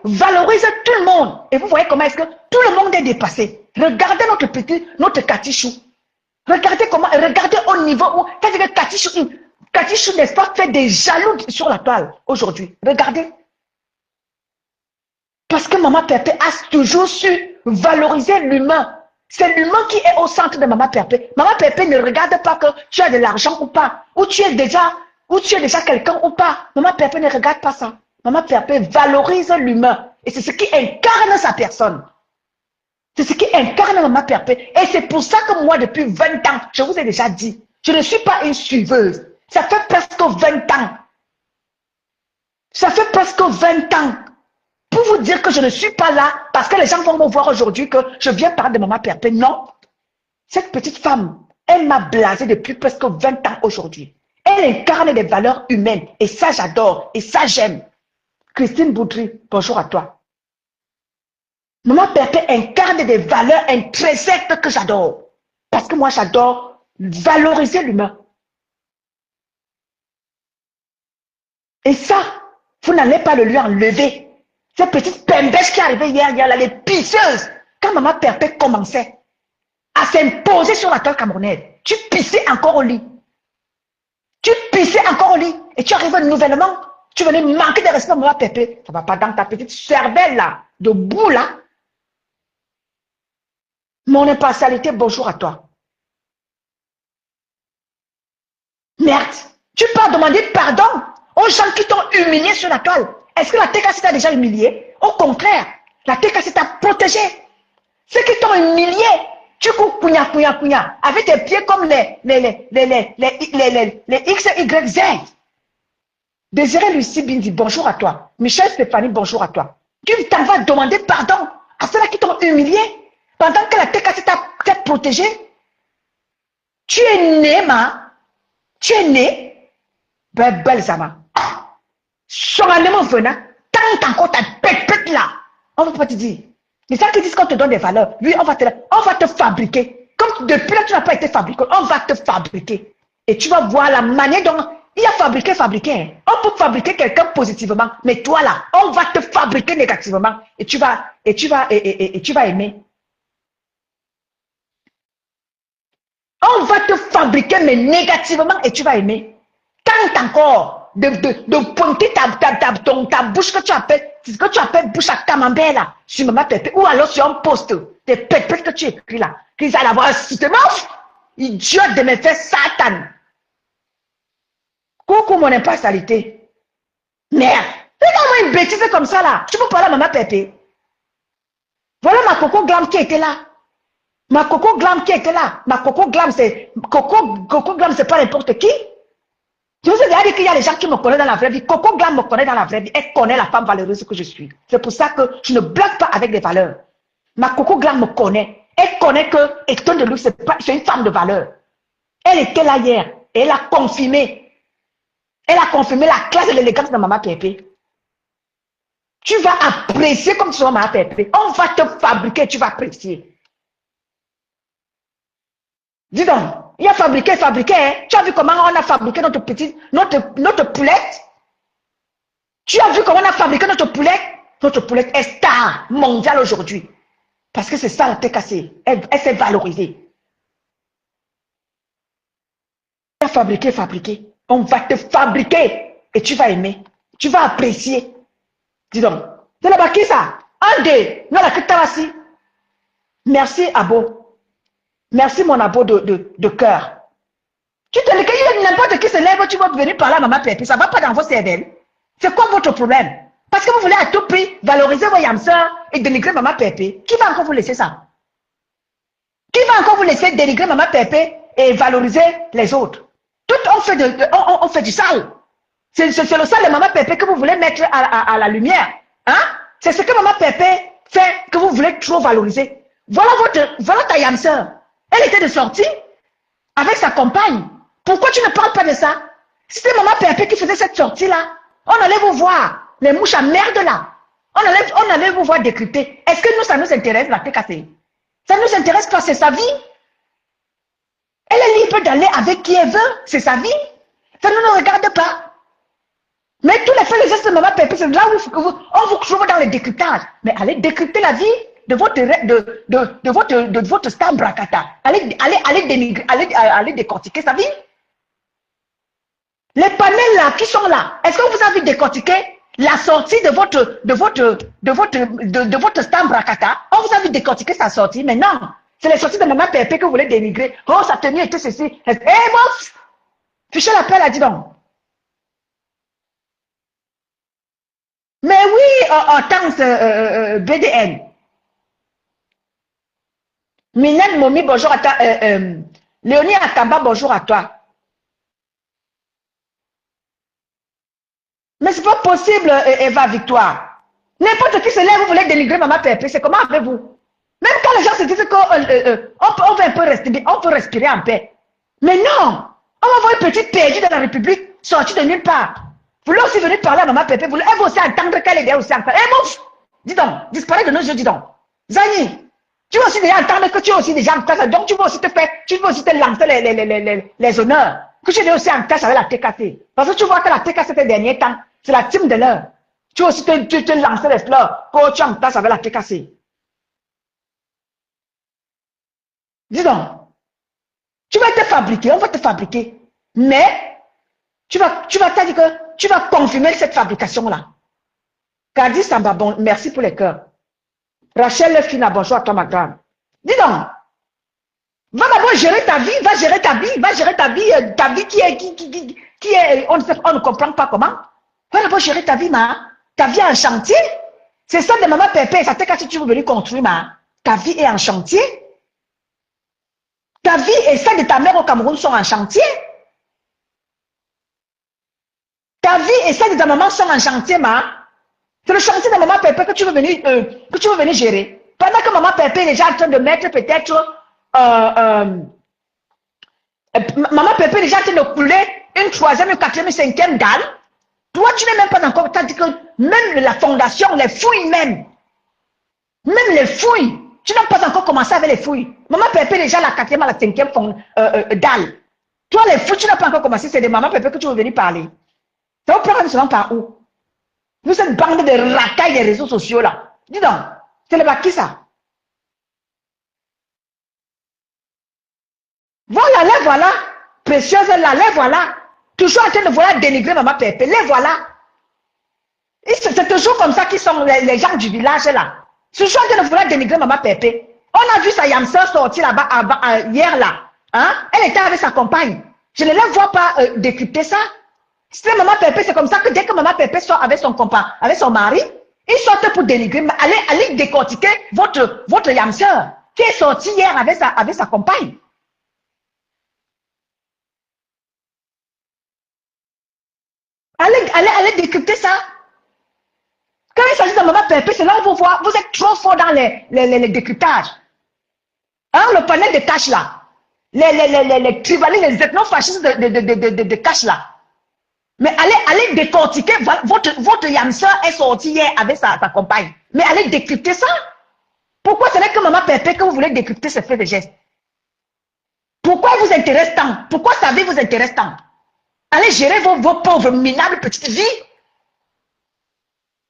valorise tout le monde. Et vous voyez comment est-ce que tout le monde est dépassé. Regardez notre Katichou. Regardez au niveau où, c'est-à-dire que Katichou, n'est-ce pas, fait des jaloux sur la toile aujourd'hui. Regardez. Parce que Maman Pépé a toujours su valoriser l'humain. C'est l'humain qui est au centre de Maman Pépé. Maman Pépé ne regarde pas que tu as de l'argent ou pas, ou tu es déjà quelqu'un ou pas. Maman Pépé ne regarde pas ça. Maman Pépé valorise l'humain. Et c'est ce qui incarne sa personne. C'est ce qui incarne Maman Pépé. Et c'est pour ça que moi, depuis 20 ans, je vous ai déjà dit, je ne suis pas une suiveuse. Ça fait presque 20 ans. Ça fait presque 20 ans. Pour vous dire que je ne suis pas là parce que les gens vont me voir aujourd'hui que je viens parler de Maman Pépé. Non. Cette petite femme, elle m'a blasé depuis presque 20 ans aujourd'hui. Elle incarne des valeurs humaines. Et ça, j'adore. Et ça, j'aime. Christine Boudry, bonjour à toi. Maman Pépé incarne des valeurs intrinsèques que j'adore. Parce que moi, j'adore valoriser l'humain. Et ça, vous n'allez pas le lui enlever. Cette petite pembèche qui est arrivée hier, les pisseuses. Quand Maman Pépé commençait à s'imposer sur la toile camerounaise, tu pissais encore au lit. Tu pissais encore au lit. Et tu arrives nouvellement, tu venais manquer de respect à Maman Pépé. Ça ne va pas dans ta petite cervelle là, de boue là. Mon impartialité, bonjour à toi. Merde. Tu peux demander pardon aux gens qui t'ont humilié sur la toile. Est-ce que la TKC t'a déjà humilié? Au contraire, la TKC t'a protégé. Ceux qui t'ont humilié, tu cours couigna, avec tes pieds comme les X, Y, Z. Désiré Lucie Bindi, bonjour à toi. Michel Stéphanie, bonjour à toi. Tu t'en vas demander pardon à ceux-là qui t'ont humilié pendant que la TKC t'a protégé. Tu es né, tu es né, belle Zama. Solennellement venant, tant encore ta pète là, on va pas te dire. Les gens qui disent qu'on te donne des valeurs, oui, on va te fabriquer. Comme depuis là, tu n'as pas été fabriqué, on va te fabriquer. Et tu vas voir la manière dont il a fabriqué. Hein. On peut fabriquer quelqu'un positivement, mais toi là, on va te fabriquer négativement. Et tu vas aimer. On va te fabriquer, mais négativement, et tu vas aimer. Tant encore de pointer ta bouche que tu appelles bouche à camembert là, sur Maman Pépé, ou alors sur un poste, des pépés que tu écris là, qu'ils allaient avoir un système, idiot de me faire Satan. Coucou mon impartialité. Merde, regarde-moi une bêtise comme ça là, tu peux parler à Maman Pépé. Voilà ma Coco Glam qui était là. Ma Coco Glam qui était là. Ma Coco Glam, c'est Coco Glam, c'est pas n'importe qui. Je vous ai déjà dit qu'il y a des gens qui me connaissent dans la vraie vie. Coco Glam me connaît dans la vraie vie. Elle connaît la femme valeureuse que je suis. C'est pour ça que je ne blague pas avec des valeurs. Ma Coco Glam me connaît. Elle connaît que Hector de Luc, c'est une femme de valeur. Elle était là hier. Et elle a confirmé. Elle a confirmé la classe et l'élégance de Maman Pépé. Tu vas apprécier comme tu sois Maman Pépé. On va te fabriquer, tu vas apprécier. Dis donc, il a fabriqué, hein? Tu as vu comment on a fabriqué notre poulette? Tu as vu comment on a fabriqué notre poulette? Notre poulette est star mondiale aujourd'hui. Parce que c'est ça la TKC. Elle s'est valorisée. Tu as fabriqué. On va te fabriquer. Et tu vas aimer. Tu vas apprécier. Dis donc. C'est là-bas qui ça? Un des. Non, la Kitawasi. Merci, Abo. Merci, mon abo de cœur. Tu te dis que n'importe qui se lève, tu vas venir parler à Maman Pépé. Ça ne va pas dans vos cervelles. C'est quoi votre problème? Parce que vous voulez à tout prix valoriser vos yamseurs et dénigrer Maman Pépé. Qui va encore vous laisser ça? Qui va encore vous laisser dénigrer Maman Pépé et valoriser les autres? Tout on fait du sale. C'est le sale de Maman Pépé que vous voulez mettre à la lumière. Hein? C'est ce que Maman Pépé fait que vous voulez trop valoriser. Voilà ta yamseur. Elle était de sortie avec sa compagne. Pourquoi tu ne parles pas de ça? C'était Maman Pépé qui faisait cette sortie-là. On allait vous voir, les mouches à merde là. On allait vous voir décrypter. Est-ce que nous, ça nous intéresse, la TKC? Ça nous intéresse pas, c'est sa vie. Elle est libre d'aller avec qui elle veut, c'est sa vie. Ça ne nous regarde pas. Mais tous les faits, les gestes de Maman Pépé, c'est là où on vous trouve dans les décryptages. Mais allez décrypter la vie de votre star Brakata. Allez dénigrer, allez décortiquer sa vie. Les panels là qui sont là, est-ce que vous avez décortiqué la sortie de votre star Brakata? On vous a vu décortiquer sa sortie, mais non. C'est les sorties de Maman Pépé que vous voulez dénigrer. Oh, sa tenue était ceci. Eh, moi, fichez l'appel, a dit donc. Mais oui, Hortense BDN. Minen Momi, bonjour à toi. Léonie Atamba, bonjour à toi. Mais c'est pas possible, Eva Victoire. N'importe qui se lève, vous voulez dénigrer Maman Pépé, c'est comment avec vous? Même quand les gens se disent qu'on peut un peu respirer, on peut respirer en paix. Mais non, on va voir une petite perdue dans la République, sortie de nulle part. Vous voulez aussi venir parler à Maman Pépé, vous voulez aussi entendre qu'elle est aussi encore. Eh mouf, dis donc, disparaît de nos yeux, dis donc. Zani, tu vas aussi déjà entendre que tu es aussi déjà en classe, donc tu vas aussi te lancer les honneurs. Que tu es aussi en classe avec la TKC. Parce que tu vois que la TKC ces derniers temps, c'est la team de l'heure. Tu vas aussi te lancer les fleurs quand tu es en classe avec la TKC. Dis donc, tu vas te fabriquer, on va te fabriquer. Mais, tu vas te dire que tu vas confirmer cette fabrication-là. Kadi Samba, bon, merci pour les cœurs. Rachel Lefina, bonjour à toi, ma grande. Dis donc. Va d'abord gérer ta vie, va gérer ta vie, va gérer ta vie qui est, on ne comprend pas comment. Va d'abord gérer ta vie, ta vie est en chantier. C'est ça de maman Pépé, ça t'est quand tu veux venir construire, ta vie est en chantier. Ta vie et celle de ta mère au Cameroun sont en chantier. Ta vie et celle de ta maman sont en chantier, C'est le chantier de maman Pépé que tu veux venir gérer. Pendant que maman Pépé est déjà en train de mettre peut-être maman Pépé est déjà en train de couler une troisième, une quatrième, une cinquième dalle. Toi, tu n'es même pas encore, tandis que même la fondation, les fouilles même les fouilles, tu n'as pas encore commencé avec les fouilles. Maman Pépé est déjà la quatrième, la cinquième dalle. Toi, les fouilles, tu n'as pas encore commencé, c'est de maman Pépé que tu veux venir parler. Ça vous prend seulement par où? Vous êtes bande de racailles des réseaux sociaux là. Dis donc, c'est le qui ça? Voilà, les voilà. Précieuse, là, les voilà. Toujours en train de vouloir dénigrer maman Pépé. Les voilà. C'est toujours comme ça qu'ils sont les gens du village là. Toujours en train de vouloir dénigrer maman Pépé. On a vu sa Yamsa sortir là-bas hier là. Hein? Elle était avec sa compagne. Je ne la vois pas décrypter ça. C'est maman Pépé, c'est comme ça que dès que maman Pépé sort avec son compagne, avec son mari, ils sortent pour dénigrer. Allez décortiquer votre Yamsa qui est sorti hier avec sa compagne. Allez décrypter ça. Quand il s'agit de maman Pépé, c'est là où vous êtes trop fort dans les décryptages. Hein, le panel de cash là. Les tribalistes, les ethnofascistes de cash là. Mais allez décortiquer, votre Yamsa est sorti hier avec sa compagne. Mais allez décrypter ça. Pourquoi ce n'est que maman Pépé que vous voulez décrypter ce fait de geste? Pourquoi vous intéresse tant? Pourquoi sa vie vous intéresse tant? Allez gérer vos pauvres, minables petites vies.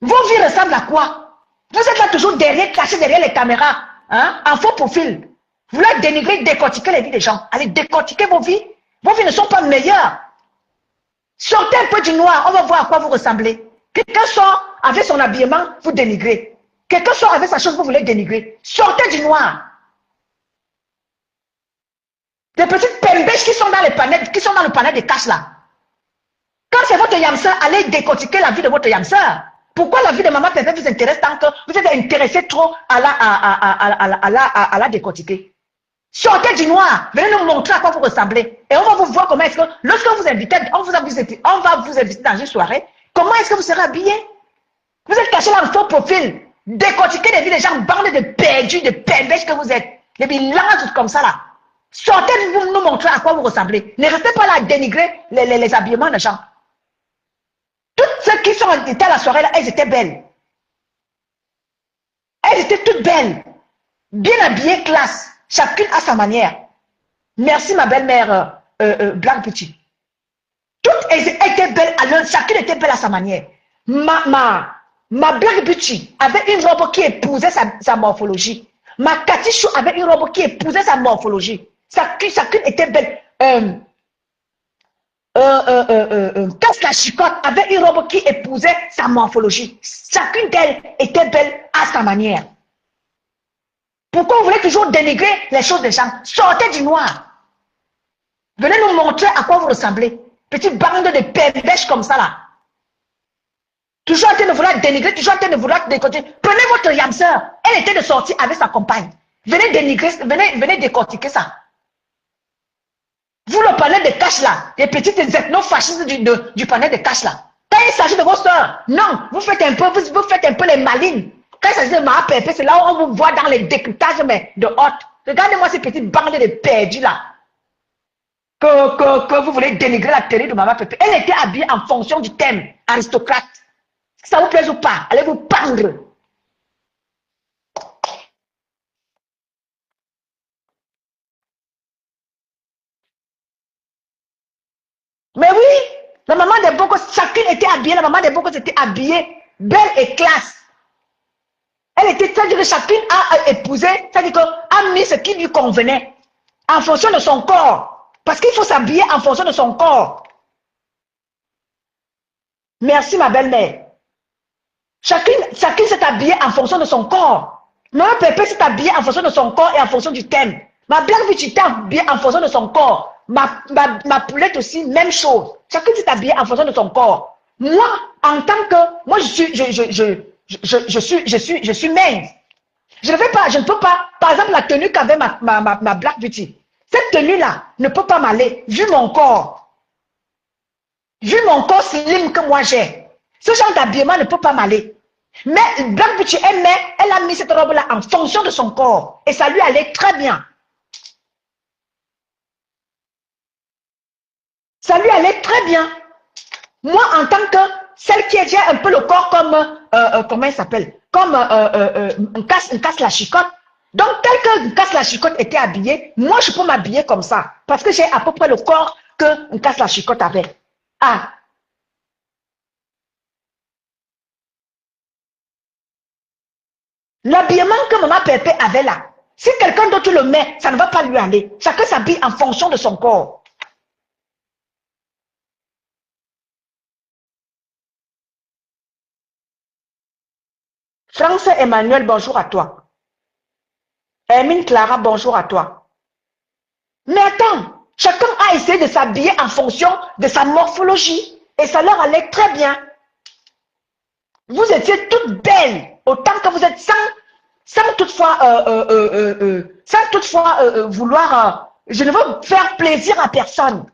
Vos vies ressemblent à quoi? Vous êtes là toujours cachés derrière les caméras, hein, en faux profil. Vous voulez dénigrer, décortiquer les vies des gens. Allez décortiquer vos vies. Vos vies ne sont pas meilleures. Sortez un peu du noir, on va voir à quoi vous ressemblez. Quelqu'un sort avec son habillement, vous dénigrez. Quelqu'un sort avec sa chose, vous voulez dénigrer. Sortez du noir. Des petites pembèches qui sont dans le panel de cash là. Quand c'est votre Yamsa, allez décortiquer la vie de votre Yamsa. Pourquoi la vie de maman Pépé vous intéresse tant que vous êtes intéressé trop à la décortiquer? Sortez du noir, venez nous montrer à quoi vous ressemblez. Et on va vous voir comment est-ce que, lorsque vous invitez, on va vous inviter dans une soirée, comment est-ce que vous serez habillé? Vous êtes caché dans le faux profil, décortiquer les vies des gens, bande de perdus, de pembèches que vous êtes, des bilances comme ça là. Sortez nous montrer à quoi vous ressemblez. Ne restez pas là à dénigrer les habillements des gens. Toutes ceux qui étaient à la soirée là, elles étaient belles. Elles étaient toutes belles. Bien habillées, classe. Chacune à sa manière. Merci ma belle-mère Blanc Petit. Toutes elles étaient belles à leur, chacune était belle à sa manière. Ma Blanc Petit avait une robe qui épousait sa morphologie. Ma Katichou avait une robe qui épousait sa morphologie. Chacune était belle. Casse la chicotte avait une robe qui épousait sa morphologie. Chacune d'elles était belle à sa manière. Pourquoi vous voulez toujours dénigrer les choses des gens? Sortez du noir. Venez nous montrer à quoi vous ressemblez. Petite bande de pembèches comme ça là. Toujours en train de vouloir dénigrer, toujours en train de vouloir décortiquer. Prenez votre Yamsa. Elle était de sortie avec sa compagne. Venez dénigrer, venez décortiquer ça. Vous le panel de cash là, les petites ethno-fascistes du panel de cash là. Quand il s'agit de vos soeurs, non, vous faites un peu les malines. Quand il s'agit de ma Pépé, c'est là où on vous voit dans les décryptages de haute. Regardez-moi ces petites bandes de perdus là. Que vous voulez dénigrer la télé de maman Pépé. Elle était habillée en fonction du thème aristocrate. Ça vous plaise ou pas? Allez vous pendre. Mais oui, la maman des Bocos, chacune était habillée, la maman des Bocos était habillée, belle et classe. Elle était, c'est-à-dire que chacune a épousé, c'est-à-dire a mis ce qui lui convenait, en fonction de son corps. Parce qu'il faut s'habiller en fonction de son corps. Merci ma belle-mère. Chacune s'est habillée en fonction de son corps. Maman Pépé s'est habillée en fonction de son corps et en fonction du thème. Ma Black Beauty s'est habillée en fonction de son corps. Ma poulette aussi, même chose. Chacun s'est habillé en fonction de son corps. Moi, en tant que... Moi, je suis mince. Je ne peux pas... Par exemple, la tenue qu'avait ma Black Beauty. Cette tenue-là ne peut pas m'aller, vu mon corps. Vu mon corps slim que moi j'ai. Ce genre d'habillement ne peut pas m'aller. Mais Black Beauty, elle a mis cette robe-là en fonction de son corps. Et ça lui allait très bien. Ça lui allait très bien. Moi, en tant que celle qui a un peu le corps comme, comment il s'appelle? Comme un casse la chicotte. Donc, tel que casse la chicotte était habillée, moi, je peux m'habiller comme ça. Parce que j'ai à peu près le corps que casse la chicotte avait. Ah. L'habillement que maman Pépé avait là, si quelqu'un d'autre le met, ça ne va pas lui aller. Chacun s'habille en fonction de son corps. France Emmanuel, bonjour à toi. Hermine Clara, bonjour à toi. Mais attends, chacun a essayé de s'habiller en fonction de sa morphologie. Et ça leur allait très bien. Vous étiez toutes belles, autant que vous êtes sans toutefois vouloir... je ne veux faire plaisir à personne.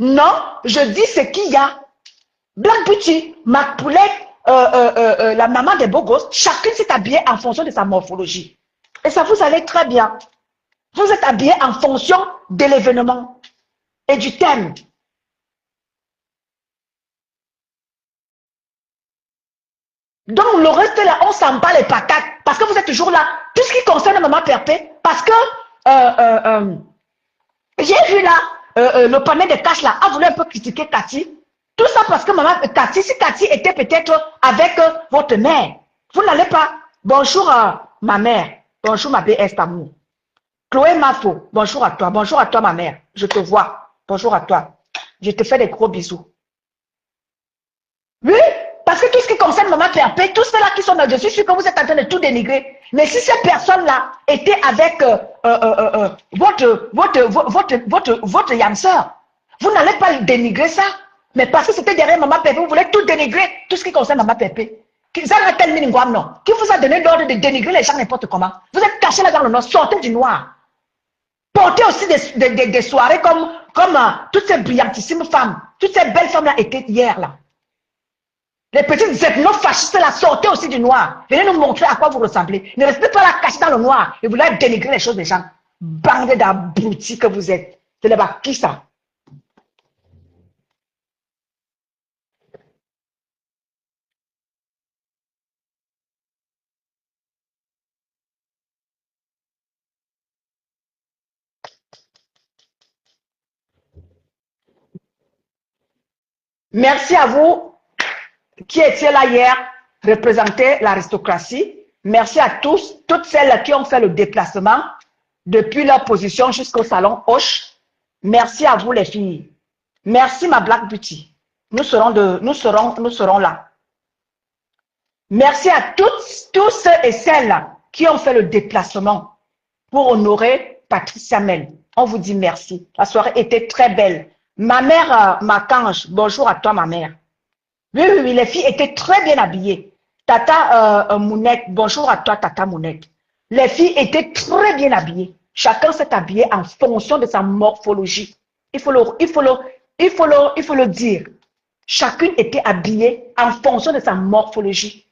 Non, je dis ce qu'il y a. Black Beauty, ma poulette, la maman des beaux gosses, chacune s'est habillée en fonction de sa morphologie. Et ça vous allait très bien. Vous êtes habillés en fonction de l'événement et du thème. Donc, le reste là, on s'en bat les patates parce que vous êtes toujours là. Tout ce qui concerne maman Pépé, parce que j'ai vu là, le panel de cash là, a voulu un peu critiquer Cathy. Tout ça parce que maman Cathy, si Cathy était peut-être avec votre mère, vous n'allez pas. Bonjour ma mère, bonjour ma BS Amour. Chloé Mafo, bonjour à toi ma mère. Je te vois, bonjour à toi. Je te fais des gros bisous. Oui, parce que tout ce qui concerne maman Pépé, tous ceux-là qui sont là, je suis sûr que vous êtes en train de tout dénigrer. Mais si ces personnes-là étaient avec votre yamseur, vous n'allez pas dénigrer ça. Mais parce que c'était derrière maman Pépé, vous voulez tout dénigrer, tout ce qui concerne maman Pépé. Qui vous a donné l'ordre de dénigrer les gens n'importe comment? Vous êtes cachés là dans le noir, sortez du noir. Portez aussi des soirées comme toutes ces brillantissimes femmes, toutes ces belles femmes-là étaient hier là. Les petites ethno-fascistes là, sortez aussi du noir. Venez nous montrer à quoi vous ressemblez. Ne restez pas là cachés dans le noir et vous voulez dénigrer les choses des gens. Bande d'abrutis que vous êtes. C'est là-bas qui ça? Merci à vous qui étiez là hier, représenter l'aristocratie. Merci à tous, toutes celles qui ont fait le déplacement depuis leur position jusqu'au salon Hoche. Merci à vous les filles. Merci ma Black Beauty. Nous serons là. Merci à tous ceux et celles qui ont fait le déplacement pour honorer Patricia Mel. On vous dit merci. La soirée était très belle. Ma mère, Macange, bonjour à toi ma mère. Oui, les filles étaient très bien habillées. Tata Mounette, bonjour à toi Tata Mounette. Les filles étaient très bien habillées. Chacun s'est habillé en fonction de sa morphologie. Il faut le dire. Chacune était habillée en fonction de sa morphologie.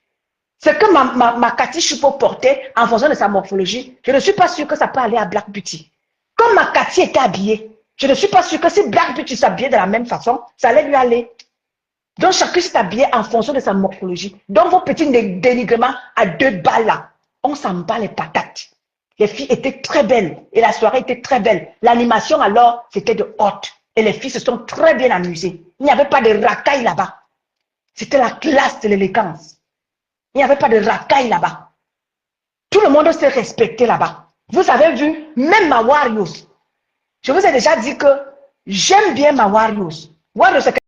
Ce que ma Cathy Choupo portait en fonction de sa morphologie, je ne suis pas sûre que ça peut aller à Black Beauty. Comme ma Cathy était habillée, je ne suis pas sûre que si Black Beauty s'habillait de la même façon, ça allait lui aller. Donc chacun s'est habillé en fonction de sa morphologie. Donc vos petits dénigrements à 2 balles là, on s'en bat les patates. Les filles étaient très belles et la soirée était très belle. L'animation alors, c'était de haute. Et les filles se sont très bien amusées. Il n'y avait pas de racaille là-bas. C'était la classe de l'élégance. Il n'y avait pas de racaille là-bas. Tout le monde s'est respecté là-bas. Vous avez vu, même ma Warriors. Je vous ai déjà dit que j'aime bien ma Warriors. Warriors, c'est